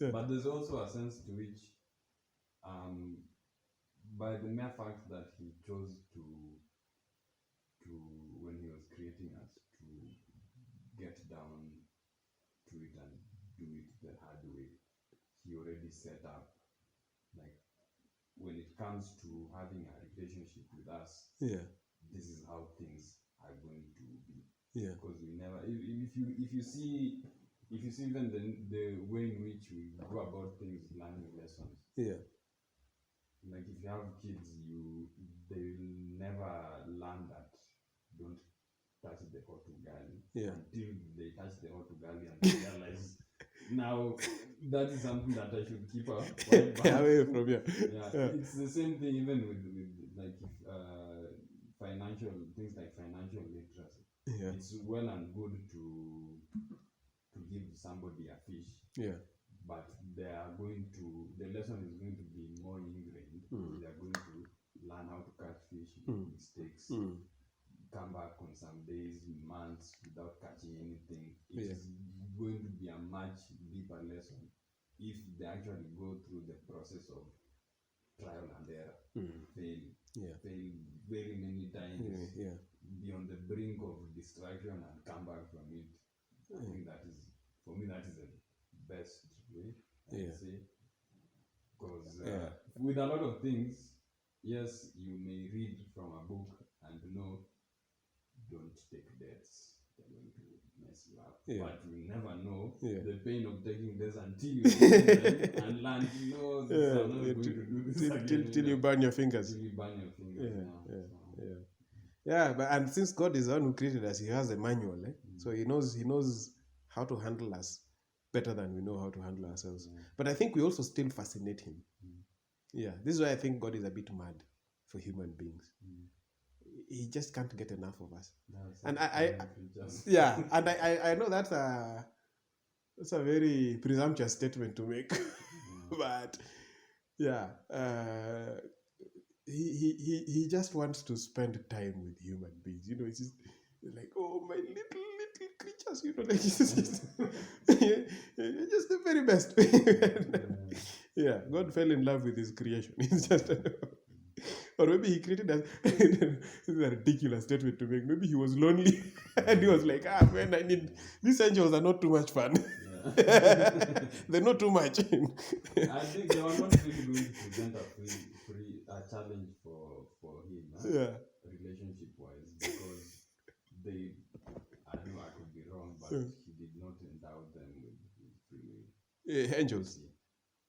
Yeah. But there's also a sense to which, by the mere fact that he chose to when he was creating us, to get down to it and do it the hard way, he already set up, like, when it comes to having a relationship with us, this is how things are going to be. Because we never, if you see even the way in which we go about things, learning lessons. Like if you have kids, they will never learn that don't touch the hot ugali until they touch the hot ugali and they realize now that is something that I should keep away from here. It's the same thing even with like financial things, like financial literacy. It's well and good to give somebody a fish. But the lesson is going to be more ingrained. They are going to learn how to catch fish, make mistakes, come back on some days, months without catching anything. It is going to be a much deeper lesson if they actually go through the process of trial and error, Mm. fail, Yeah. fail very many times, Yeah. be on the brink of distraction and come back from it. I think that is, for me, that is the best way, I Yeah. would say. Because Yeah. with a lot of things, yes, you may read from a book and know, don't take dates, they're going to mess you up. Yeah. But you never know Yeah. the pain of taking dates until you take them and learn to know this. I'm not going to do this again. Till you burn your fingers. Till you burn your fingers. Yeah, but and since God is the one who created us, He has a manual, so He knows how to handle us better than we know how to handle ourselves. But I think we also still fascinate Him. Yeah, this is why I think God is a bit mad for human beings. He just can't get enough of us. And I know that's a very presumptuous statement to make, but yeah, he just wants to spend time with human beings. It's just like, oh, my little creatures, like it's just, you're just the very best. Yeah, God fell in love with His creation. It's just. Or maybe He created us. This is a ridiculous statement to make. Maybe He was lonely and He was like, man, these angels are not too much fun. They're not too much. I think they are not really going to present a challenge for him, relationship wise, because they, I know I could be wrong, but He did not endow them with free will. Angels.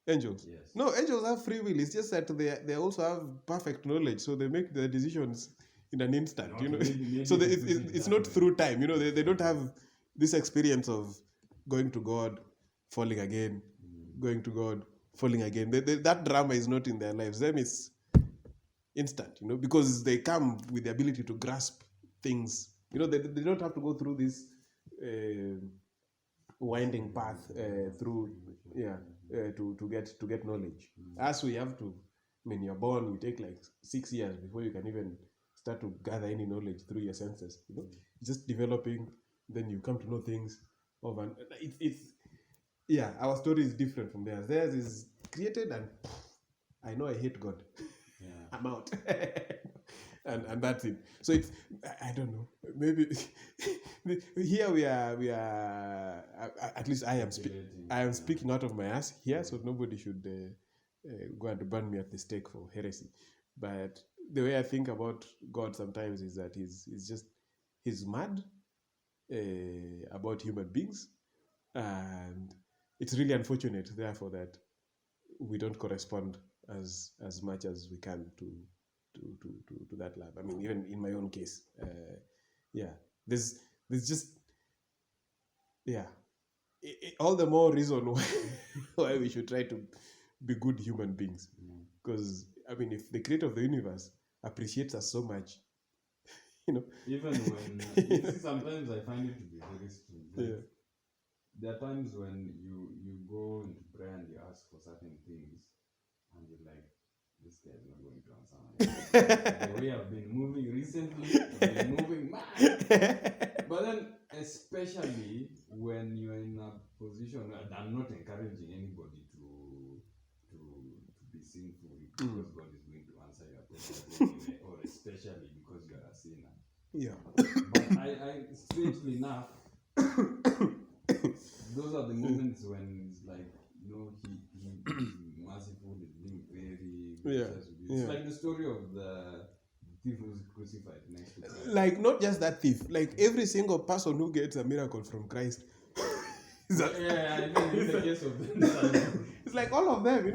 Yes. No, angels have free will. It's just that they also have perfect knowledge, so they make their decisions in an instant. Maybe so it's not through time. They don't have this experience of going to God, falling again, going to God, falling again. That drama is not in their lives. Them is instant. Because they come with the ability to grasp things. They don't have to go through this winding path through to get knowledge. As we have to, when you're born, you take like 6 years before you can even start to gather any knowledge through your senses. Just developing, then you come to know things of an. Our story is different from theirs. Theirs is created and I know I hate God. I'm out. And that's it. So it's, I don't know. Maybe here we are. At least I am speaking out of my ass here, so nobody should go and burn me at the stake for heresy. But the way I think about God sometimes is that he's mad about human beings, and it's really unfortunate, therefore, that we don't correspond as much as we can to that love. I mean, even in my own case, there's just all the more reason why we should try to be good human beings. Because I mean, if the creator of the universe appreciates us so much, even when sometimes I find it to be very strange. There are times when you go into prayer and you ask for certain things, and you're like, this guy is not going to answer my the way I've been moving recently, I've been moving mad. But then, especially when you're in a position, I'm not encouraging anybody to be sinful because God is going to answer your prayer, or especially because you're a sinner. But I strangely enough, those are the moments when it's like, he's merciful, he's being very gracious with you. It's like the story of the thief who's crucified next to Christ. Like, not just that thief, like every single person who gets a miracle from Christ. I mean, in the case of them, it's like all of them,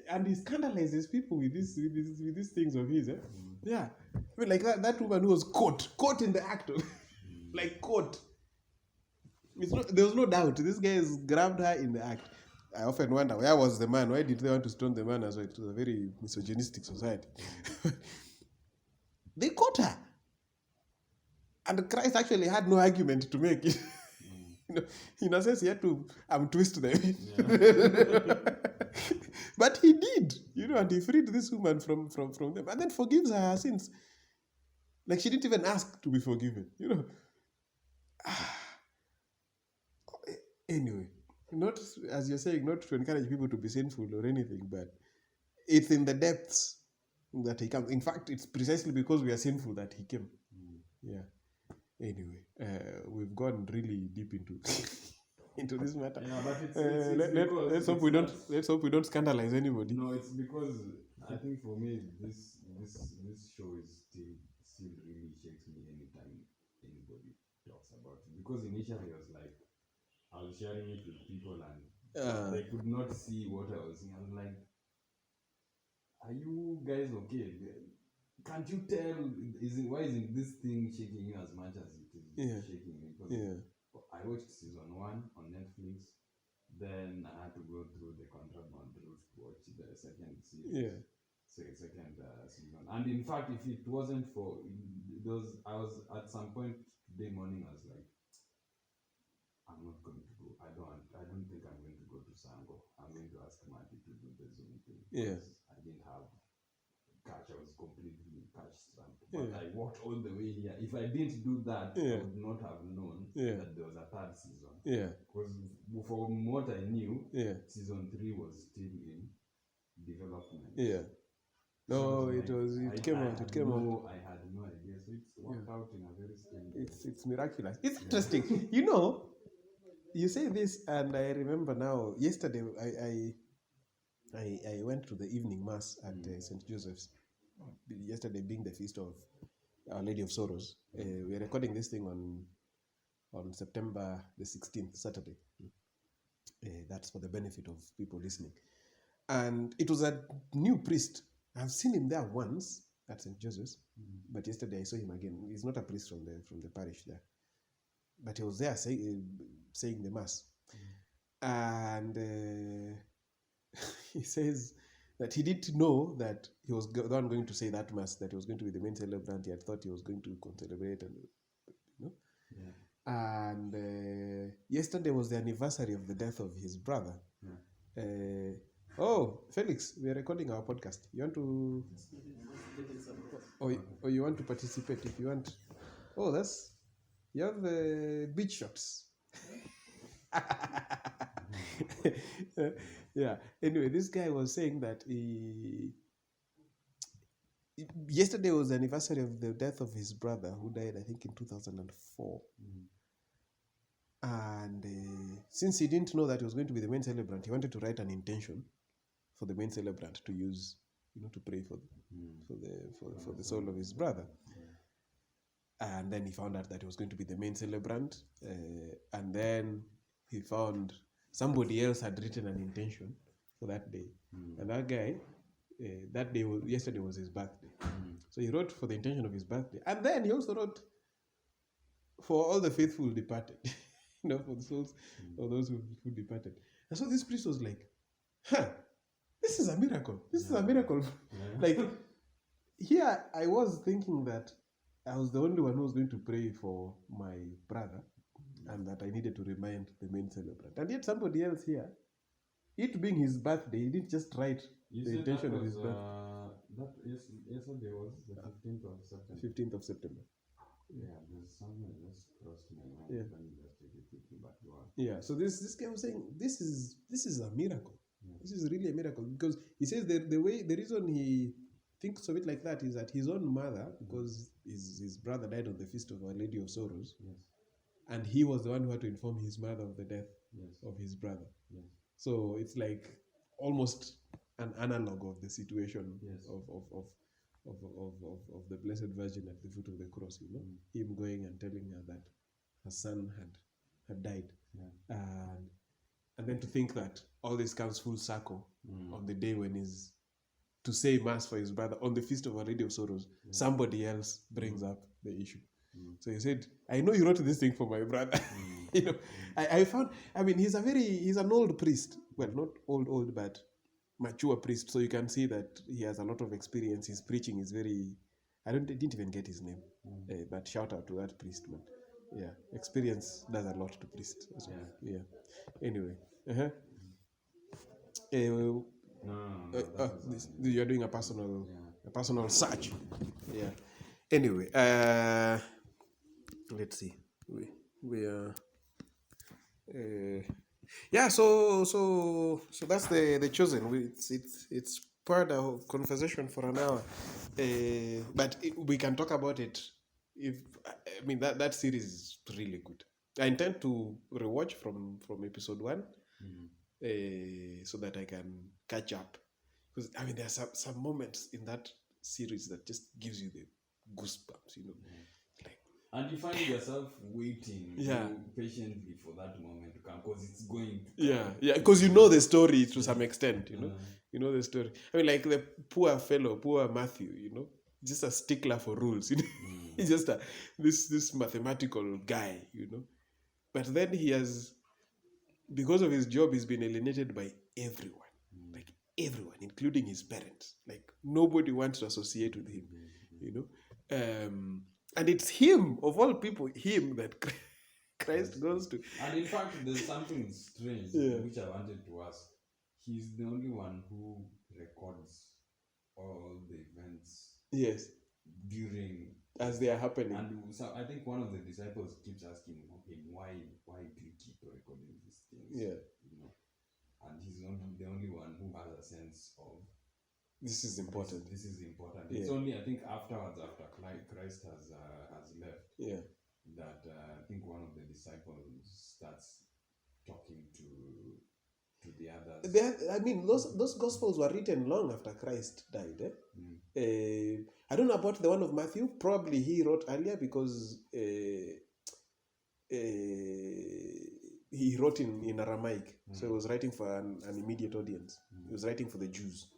and he scandalizes people with these things of his. I mean, like that woman who was caught in the act of, like caught. There was no doubt. This guy has grabbed her in the act. I often wonder, where was the man? Why did they want to stone the man as well? It was a very misogynistic society. They caught her. And Christ actually had no argument to make. In a sense, he had to twist them. But he did, and he freed this woman from them. And then forgives her sins. Like, she didn't even ask to be forgiven, Anyway, not, as you're saying, not to encourage people to be sinful or anything, but it's in the depths that he comes. In fact, it's precisely because we are sinful that he came. Yeah. Anyway, we've gone really deep into into this matter. Yeah, but it's let's hope we don't scandalize anybody. No, it's because I think for me this show is still really shakes me anytime anybody talks about it. Because initially I was sharing it with people and they could not see what I was saying. I was like, are you guys okay? Can't you tell? Why isn't this thing shaking you as much as it is shaking me? Because I watched season 1 on Netflix. Then I had to go through the contraband route to watch the second series. Second season. And in fact, if it wasn't for those, I was at some point today morning, I was like, I'm not going to go. I don't think I'm going to go to Sango. I'm going to ask Marty to do the Zoom thing. I didn't have cash. I was completely cash strapped. But I walked all the way here. If I didn't do that, I would not have known that there was a third season. Because from what I knew, season 3 was still in development. No, it came out. I had no idea. So it's worked out in a very strange way. It's miraculous. It's interesting. You say this, and I remember now. Yesterday, I went to the evening mass at St. Joseph's. Yesterday being the feast of Our Lady of Sorrows. We are recording this thing on September the 16th, Saturday. That's for the benefit of people listening. And it was a new priest. I've seen him there once at St. Joseph's, but yesterday I saw him again. He's not a priest from the parish there, but he was there saying the mass. And he says that he didn't know that he was the one going to say that mass, that he was going to be the main celebrant. He had thought he was going to celebrate, and And yesterday was the anniversary of the death of his brother. Felix, we are recording our podcast. You want to, or you want to participate? If you want, you have beach shots. Anyway, this guy was saying that yesterday was the anniversary of the death of his brother, who died, I think, in 2004. And since he didn't know that he was going to be the main celebrant, he wanted to write an intention for the main celebrant to use, to pray for the soul of his brother. And then he found out that he was going to be the main celebrant, and then he found somebody else had written an intention for that day, and that guy, yesterday was his birthday, so he wrote for the intention of his birthday, and then he also wrote for all the faithful departed, for the souls of those who departed. And so this priest was like, this is a miracle. This is a miracle. Like, here I was thinking that I was the only one who was going to pray for my brother, and that I needed to remind the main celebrant. And yet somebody else here, it being his birthday, he didn't just write the intention of his birthday. Yesterday was the 15th of September. 15th of September. There's something that just crossed my mind. Let me just take it quickly, but go on. So this guy was saying, this is a miracle. This is really a miracle, because he says the reason he thinks of it like that is that his own mother, because his brother died on the feast of Our Lady of Sorrows, and he was the one who had to inform his mother of the death of his brother. So it's like almost an analog of the situation of the Blessed Virgin at the foot of the cross, him going and telling her that her son had died. And then to think that all this comes full circle on the day when he's to say mass for his brother on the feast of Our Lady of Sorrows, somebody else brings up the issue. So he said, I know you wrote this thing for my brother. I found, he's an old priest. Well, not old, but mature priest. So you can see that he has a lot of experience. His preaching is very, didn't even get his name. But shout out to that priest, man. Experience does a lot to priests as well. Anyway. You're doing a personal search. Anyway, let's see. We are. So that's the chosen. It's poured a conversation for an hour. But we can talk about it. If I mean that series is really good. I intend to rewatch from episode 1, so that I can catch up. Because I mean, there are some moments in that series that just gives you the goosebumps. Like, And you find yourself waiting Yeah. patiently for that moment to come because it's going to come. yeah, because you know the story to some extent. Uh, You know the story. I mean, like the poor Matthew. Just a stickler for rules. He's just this mathematical guy. But then he has, because of his job, he's been alienated by everyone, like everyone, including his parents. Like nobody wants to associate with him. And it's him, of all people, him that Christ goes to. And in fact, there's something strange which I wanted to ask. He's the only one who records all the events Yes, during as they are happening. And so I think one of the disciples keeps asking him, why do you keep recording these things? Yeah. And he's the only one who has a sense of this is important. This is important. Yeah. It's only, I think, after Christ has left, Yeah. that I think one of the disciples starts talking to the others. I mean, those gospels were written long after Christ died. I don't know about the one of Matthew. Probably he wrote earlier because he wrote in Aramaic, so he was writing for an immediate audience. He was writing for the Jews.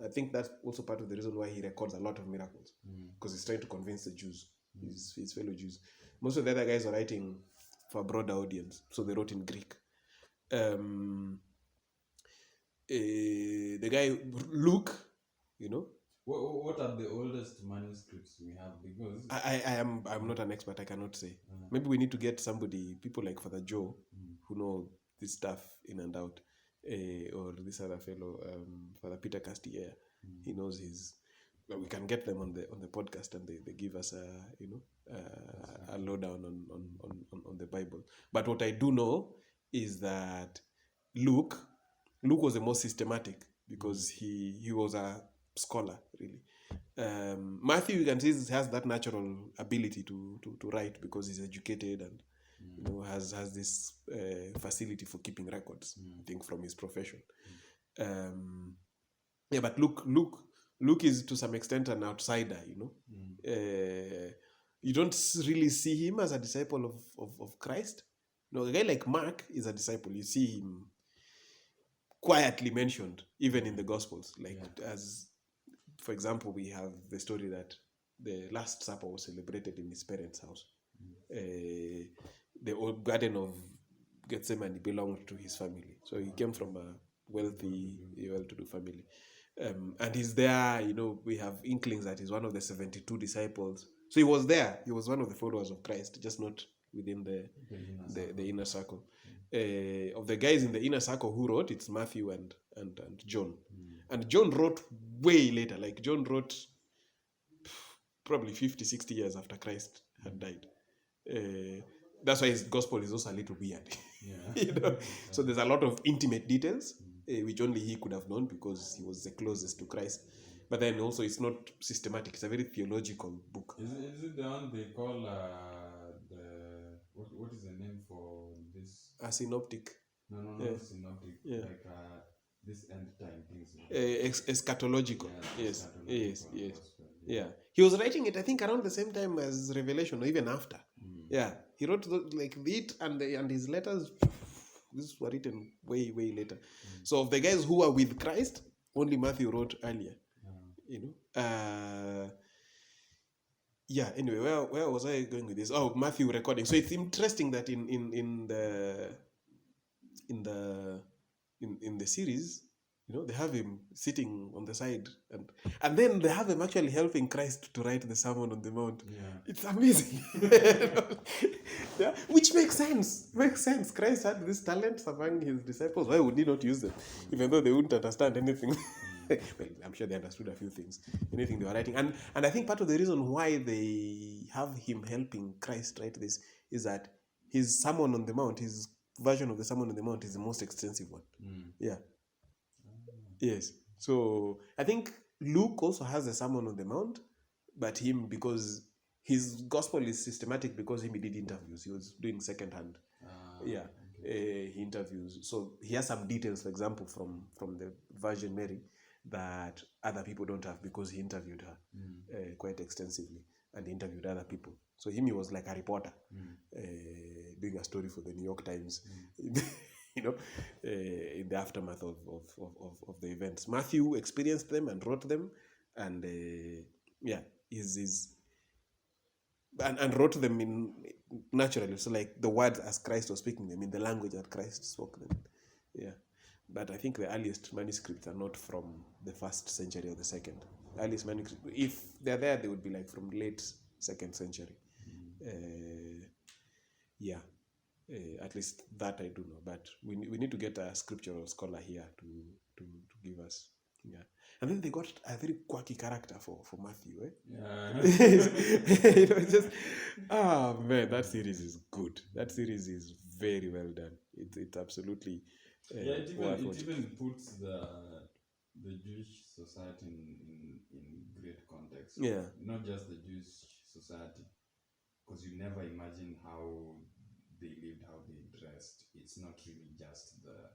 I think that's also part of the reason why he records a lot of miracles, because he's trying to convince the Jews, his fellow Jews. Most of the other guys are writing for a broader audience, so they wrote in Greek. The guy Luke, What are the oldest manuscripts we have? Because I'm not an expert. I cannot say. Maybe we need to get people like Father Joe, who know this stuff in and out, or this other fellow, Father Peter Castilla. He knows his. Well, we can get them on the podcast, and they give us a lowdown on the Bible. But what I do know is that Luke was the most systematic, because he was a scholar, really. Matthew, you can see, has that natural ability to write, because he's educated and has this facility for keeping records, I think, from his profession. But Luke is to some extent an outsider. You don't really see him as a disciple of Christ. A guy like Mark is a disciple. You see him quietly mentioned even in the Gospels, as, for example, we have the story that the Last Supper was celebrated in his parents' house. The old Garden of Gethsemane belonged to his family, so he came from a wealthy, well-to-do family, and he's there. We have inklings that he's one of the 72 disciples. So he was there. He was one of the followers of Christ, just not within the inner circle. Of the guys in the inner circle who wrote, it's Matthew and John. And John wrote way later. Like John wrote probably 50, 60 years after Christ had died. That's why his gospel is also a little weird. So there's a lot of intimate details, which only he could have known, because he was the closest to Christ. But then also it's not systematic. It's a very theological book. Is it the one they call what is the name for this? A synoptic. No, not synoptic. Like this end time things. Eschatological. Yes. Eschatological. Yeah. He was writing it, I think, around the same time as Revelation, or even after. Yeah. He wrote it and his letters. These were written way, way later. So of the guys who are with Christ, only Matthew wrote earlier. Anyway, where was I going with this? Oh, Matthew recording. So it's interesting that in the series, they have him sitting on the side, and then they have him actually helping Christ to write the Sermon on the Mount. It's amazing. Which makes sense. Christ had these talents among his disciples. Why would he not use them, even though they wouldn't understand anything? Well, I'm sure they understood a few things, anything they were writing. And I think part of the reason why they have him helping Christ write this is that his Sermon on the Mount, his version of the Sermon on the Mount, is the most extensive one. Yeah. Yes. So I think Luke also has the Sermon on the Mount, but him, because his gospel is systematic, because he did interviews. He was doing secondhand. Yeah, he interviews. So he has some details, for example, from the Virgin Mary that other people don't have, because he interviewed her quite extensively, and he interviewed other people. So he was like a reporter, doing a story for the New York Times, you know, in the aftermath of the events. Matthew experienced them and wrote them, and and wrote them in naturally. So like the words as Christ was speaking them in the language that Christ spoke them. Yeah. But I think the earliest manuscripts are not from the 1st century or the 2nd. Earliest manuscripts, if they're there, they would be like from late 2nd century. At least that I do know. But we need to get a scriptural scholar here to give us. Yeah. And then they got a very quirky character for Matthew. Just man, that series is good. That series is very well done. It's absolutely it even puts the Jewish society in great context. Yeah. Not just the Jewish society, because you never imagine how they lived, how they dressed. It's not really just the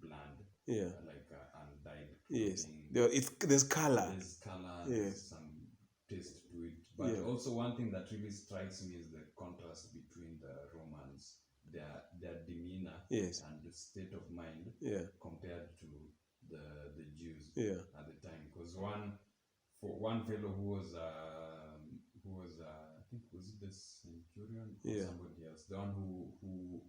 bland, like undyed clothing. Yes, there's color. There's some taste to it. But also one thing that really strikes me is the contrast between the Romans, their demeanor and the state of mind compared to the Jews at the time. Because one fellow who was I think, was it the centurion or somebody else, the one who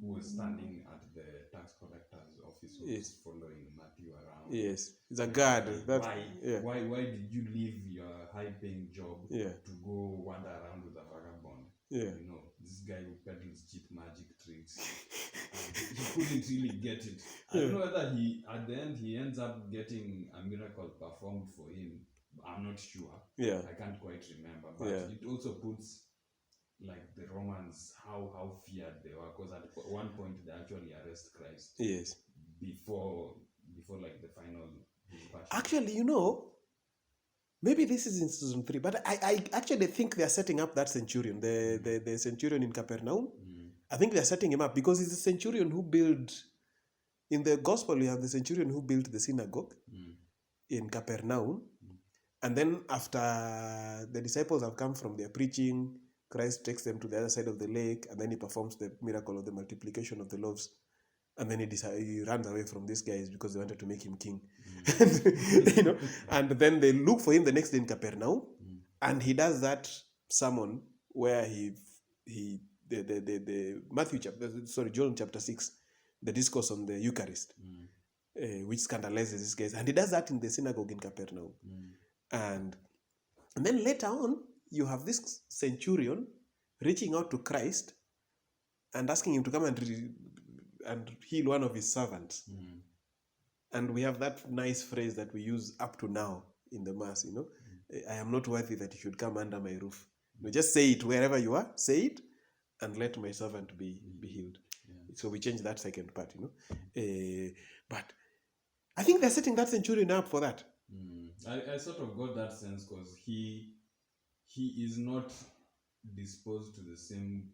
was standing at the tax collector's office, was following Matthew around. Yes, it's a guard. Why did you leave your high-paying job to go wander around with a vagabond? You know, this guy who peddles cheap magic tricks. He couldn't really get it. I don't know whether at the end he ends up getting a miracle performed for him. I'm not sure. I can't quite remember. But it also puts like the Romans, how feared they were, because at one point they actually arrest Christ. Yes. Before like the final passion. Actually, maybe this is in season 3, but I actually think they're setting up that centurion, the centurion in Capernaum. I think they're setting him up because he's the centurion who built, in the gospel we have the centurion who built the synagogue in Capernaum. And then after the disciples have come from their preaching, Christ takes them to the other side of the lake, and then he performs the miracle of the multiplication of the loaves. And then he runs away from these guys because they wanted to make him king. And then they look for him the next day in Capernaum, and he does that sermon where John chapter 6, the discourse on the Eucharist, which scandalizes these guys. And he does that in the synagogue in Capernaum. And then later on, you have this centurion reaching out to Christ and asking him to come and heal one of his servants. And we have that nice phrase that we use up to now in the Mass, I am not worthy that you should come under my roof. Just say it wherever you are, say it, and let my servant be healed. So we change that second part, But I think they're setting that centurion up for that. I sort of got that sense because he is not disposed to the same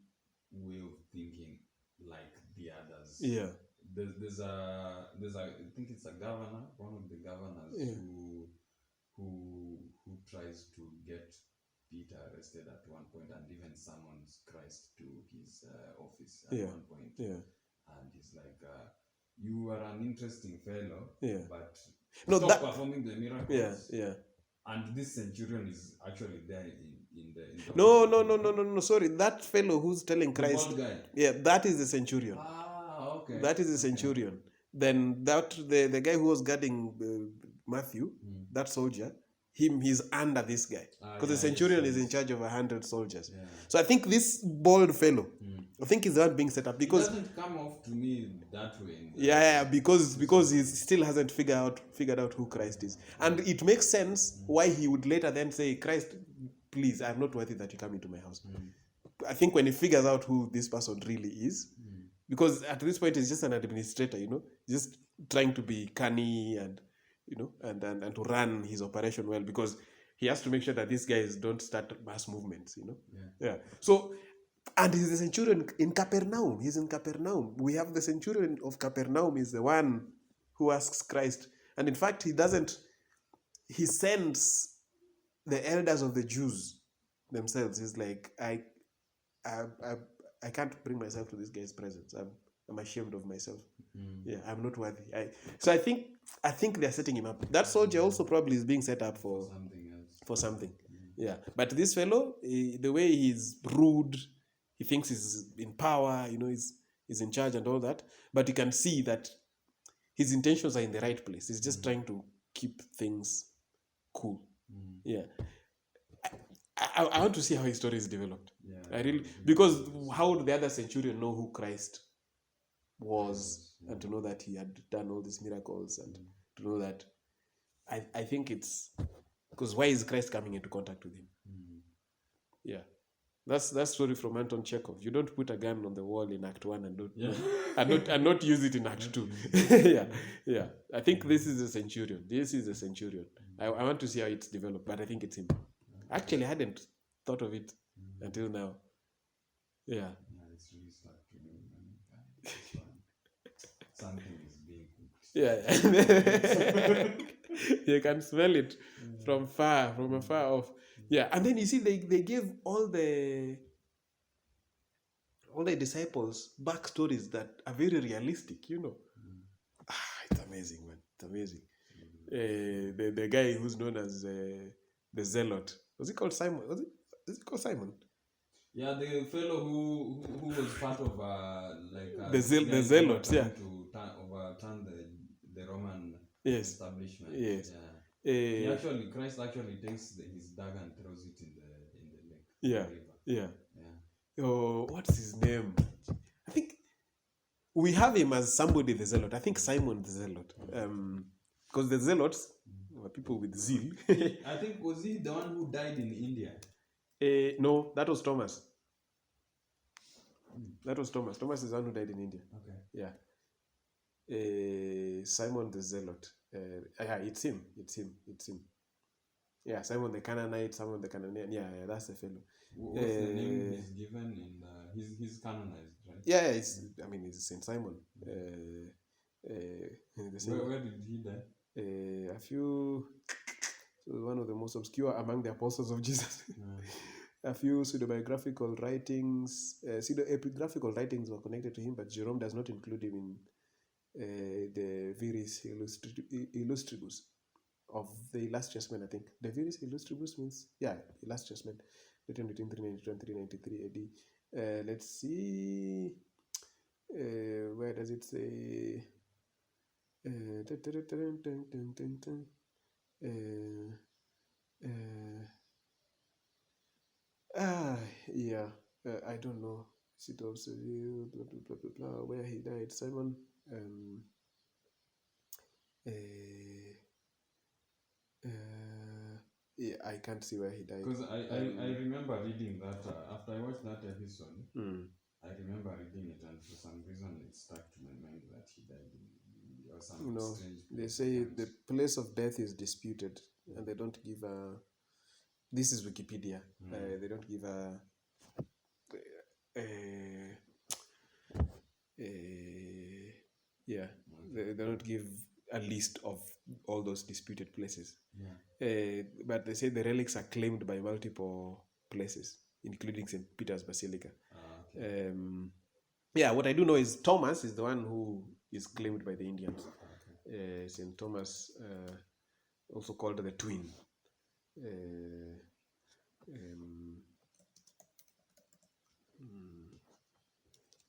way of thinking like the others. There's I think it's a governor, one of the governors who tries to get Peter arrested at one point and even summons Christ to his office at one point. And he's like, you are an interesting fellow, but stop performing the miracles. And this centurion is actually there in the No, sorry. That fellow who's telling Christ. The guy. Yeah, that is the centurion. Okay. That is the centurion. Then the guy who was guarding Matthew, that soldier, he's under this guy. Because the centurion is in charge of 100 soldiers. So I think this bold fellow, I think he's not being set up because it doesn't come off to me that way. Because he still hasn't figured out who Christ is. And it makes sense why he would later then say, Christ, please, I'm not worthy that you come into my house. I think when he figures out who this person really is, because at this point he's just an administrator, just trying to be canny and and to run his operation well, because he has to make sure that these guys don't start mass movements. Yeah. So, and he's the centurion in Capernaum. He's in Capernaum. We have the centurion of Capernaum is the one who asks Christ, and in fact, he sends the elders of the Jews themselves. He's like, I can't bring myself to this guy's presence. I'm ashamed of myself. Yeah, I'm not worthy. So I think they're setting him up. That soldier also probably is being set up for something else. For something. Yeah. But this fellow, the way he's rude, he thinks he's in power, he's in charge and all that. But you can see that his intentions are in the right place. He's just trying to keep things cool. Yeah. I want to see how his story is developed. Yeah. Because how would the other centurion know who Christ was, and to know that he had done all these miracles, and to know that I think it's because why is Christ coming into contact with him? Yeah. That's story from Anton Chekhov. You don't put a gun on the wall in Act 1 and not use it in Act 2. Yeah. I think this is a centurion. I want to see how it's developed, but I think it's him. Actually, I hadn't thought of it until now. Yeah. It's really start to do something is being cooked. Yeah. You can smell it from afar off. Yeah, and then you see they gave all the disciples backstories that are very realistic. It's amazing, man. It's amazing. The guy who's known as the Zealot, was he called Simon? Is it called Simon? Yeah, the fellow who was part of the Zealots, yeah, to overturn the Roman establishment. Yes. Yeah. Christ actually takes his dagger and throws it in the lake. Yeah. The river. Yeah. Yeah. Oh, what's his name? I think we have him as somebody the Zealot. I think Simon the Zealot. Because the Zealots were people with zeal. I think, was he the one who died in India? No, that was Thomas. That was Thomas. Thomas is the one who died in India. Okay. Yeah. Simon the Zealot. Yeah, it's him. Yeah, Simon the Canaanite, Simon the Canaanite. Yeah, that's the fellow. What's the name he's given in he's canonized, right? Yeah, he's Saint Simon. Where did he die? One of the most obscure among the apostles of Jesus. A few pseudo-epigraphical writings were connected to him, but Jerome does not include him in the Viris Illustribus of the Illustrious Men, I think. The Viris Illustribus means, Illustrious Men, written between 392 and 393 AD. Let's see, where does it say? I don't know. City of Seville, blah blah blah blah blah. Where he died, Simon. I can't see where he died. Because I remember reading that after I watched that episode. I remember reading it, and for some reason it stuck to my mind that he died or some strange. They say the place of death is disputed, and they don't give a. This is Wikipedia. They don't give a. They don't give a list of all those disputed places. But they say the relics are claimed by multiple places, including St. Peter's Basilica. What I do know is Thomas is the one who is claimed by the Indians. St. Thomas, also called the Twin.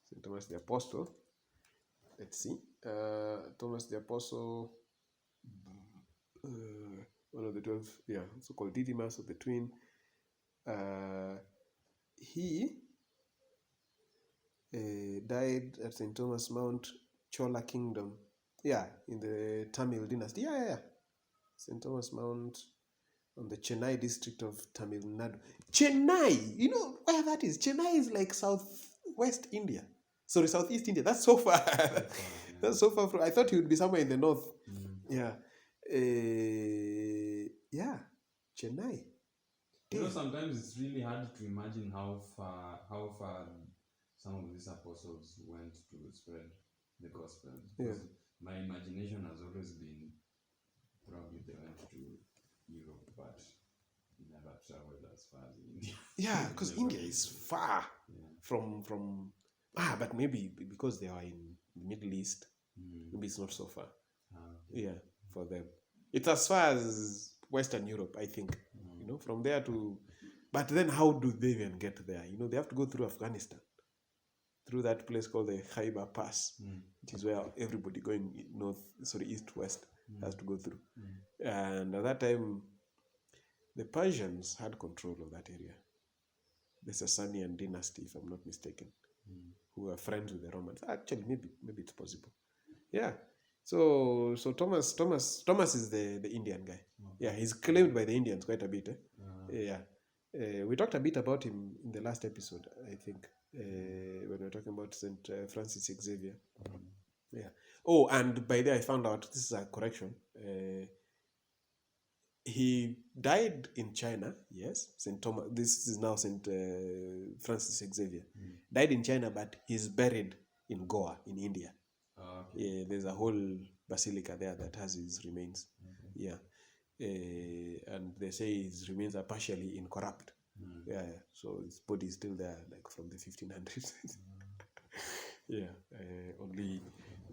St. Thomas the Apostle. Let's see. Thomas the Apostle, one of the 12, also called Didymus, or the Twin. He died at St. Thomas Mount, Chola Kingdom. In the Tamil dynasty. St. Thomas Mount on the Chennai district of Tamil Nadu. Chennai! You know where that is? Chennai is like southwest India. Sorry, southeast India. That's so far. That's so far from. I thought he would be somewhere in the north. Yeah, Chennai. You know, Damn. sometimes it's really hard to imagine how far some of these apostles went to spread the gospel. Yeah. Because my imagination has always been probably they went to Europe, but never traveled as far as India. Yeah, because Never India been is to- far Yeah. from but maybe because they are in the Middle East, Mm. maybe it's not so far. Okay. Yeah, for them. It's as far as Western Europe, I think. Mm. You know, from there to but then how do they even get there? You know, they have to go through Afghanistan, through that place called the Khyber Pass, Mm. which is where everybody going east, west has to go through. Mm. And at that time, the Persians had control of that area. The Sasanian dynasty, if I'm not mistaken, who were friends with the Romans. Actually, maybe it's possible. Yeah. So Thomas is the Indian guy. Yeah, he's claimed by the Indians quite a bit. Yeah. We talked a bit about him in the last episode, I think, when we were talking about St. Francis Xavier. Yeah. Oh, and by the way, I found out, this is a correction. He died in China, yes, St. Thomas. This is now St. Francis Xavier. Died in China, but he's buried in Goa, in India. Okay. Yeah, there's a whole basilica there that has his remains. Okay. Yeah. And they say his remains are partially incorrupt. Yeah, so his body is still there, like from the 1500s. Yeah, only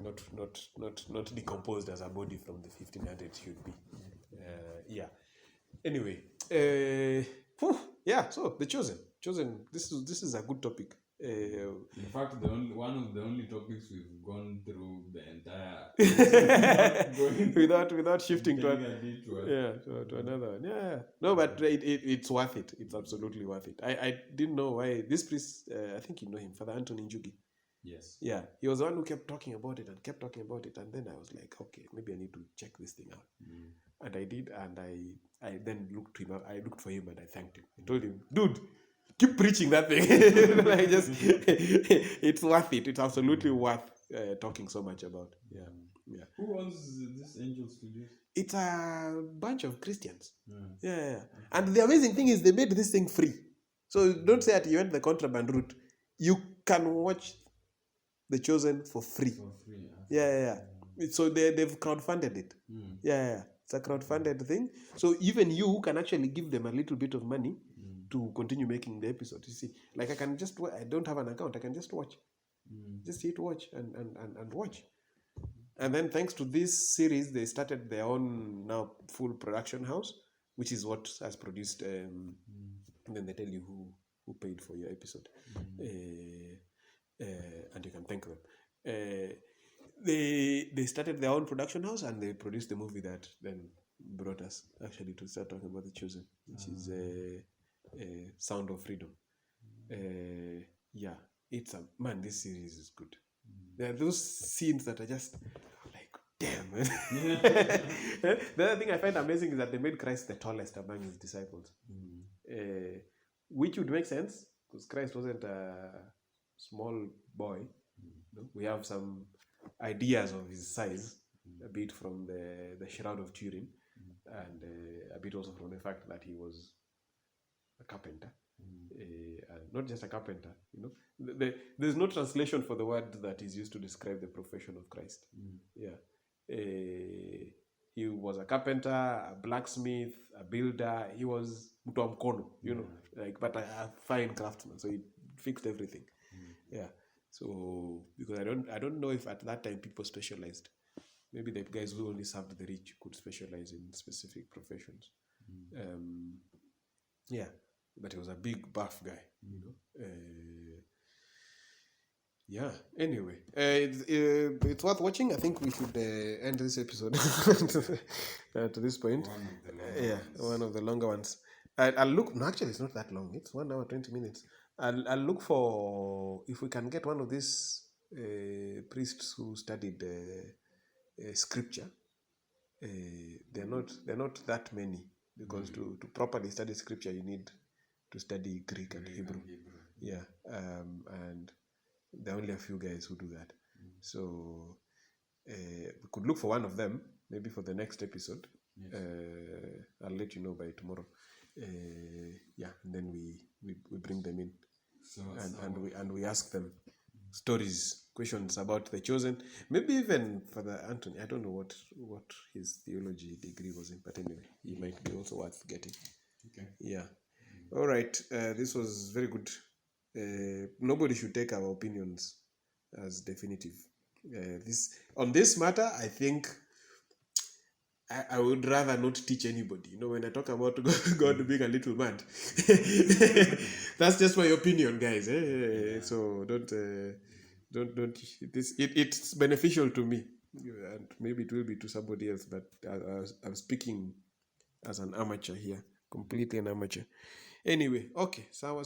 not decomposed as a body from the 1500s should be. Yeah. Anyway, yeah. So the chosen. This is a good topic. In fact, one of the only topics we've gone through the entire without shifting to taking a detour. to another one. Yeah. No, but it's worth it. It's absolutely worth it. I didn't know why this priest. I think you know him, Father Anthony Njugi. Yes. Yeah, he was the one who kept talking about it, and then I was like, okay, maybe I need to check this thing out. And I did, and I then looked him up. I looked for him and I thanked him. I told him, dude, keep preaching that thing. I just, it's worth it. It's absolutely worth talking so much about. Yeah. Who owns this Angel Studios? It's a bunch of Christians. Yeah. Yeah. And the amazing thing is they made this thing free. So don't say that you went the contraband route. You can watch The Chosen for free. For free. Yeah. So they've crowdfunded it. Yeah. It's a crowdfunded thing. So even you can actually give them a little bit of money to continue making the episode. You see, like I don't have an account. I can just watch. Just hit watch and watch. And then thanks to this series, they started their own now full production house, which is what has produced. And then they tell you who paid for your episode. And you can thank them. They started their own production house and they produced the movie that then brought us actually to start talking about The Chosen, which is Sound of Freedom. Yeah, it's this series is good. There are those scenes that are just like, damn. The other thing I find amazing is that they made Christ the tallest among his disciples, which would make sense because Christ wasn't a small boy. No? We have some ideas of his size, a bit from the Shroud of Turin, and a bit also from the fact that he was a carpenter, and not just a carpenter. There's no translation for the word that is used to describe the profession of Christ. Yeah, he was a carpenter, a blacksmith, a builder. He was mtu wa mkono, but a fine craftsman. So he fixed everything. Yeah. So because I don't know if at that time people specialized. Maybe the guys who only served the rich could specialize in specific professions. Yeah, but he was a big buff guy. Yeah. Anyway, it's worth watching. I think we should end this episode to this point. One of the longer ones. I'll look. No, actually, it's not that long. It's 1 hour 20 minutes. I'll look for if we can get one of these priests who studied scripture. They're not that many because to properly study scripture you need to study Greek and Hebrew. And there are only a few guys who do that. So We could look for one of them maybe for the next episode. Yes. I'll let you know by tomorrow. Yeah, and then we bring them in, So and we ask them stories, questions about the chosen. Maybe even Father Anthony. I don't know what his theology degree was in, but anyway, he might be also worth getting. Okay. Yeah. All right. This was very good. Nobody should take our opinions as definitive. On this matter, I think I would rather not teach anybody. You know, when I talk about God being a little mad, that's just my opinion, guys. So don't. It's beneficial to me, and maybe it will be to somebody else. But I'm speaking as an amateur here, completely an amateur. Anyway, okay, sawa.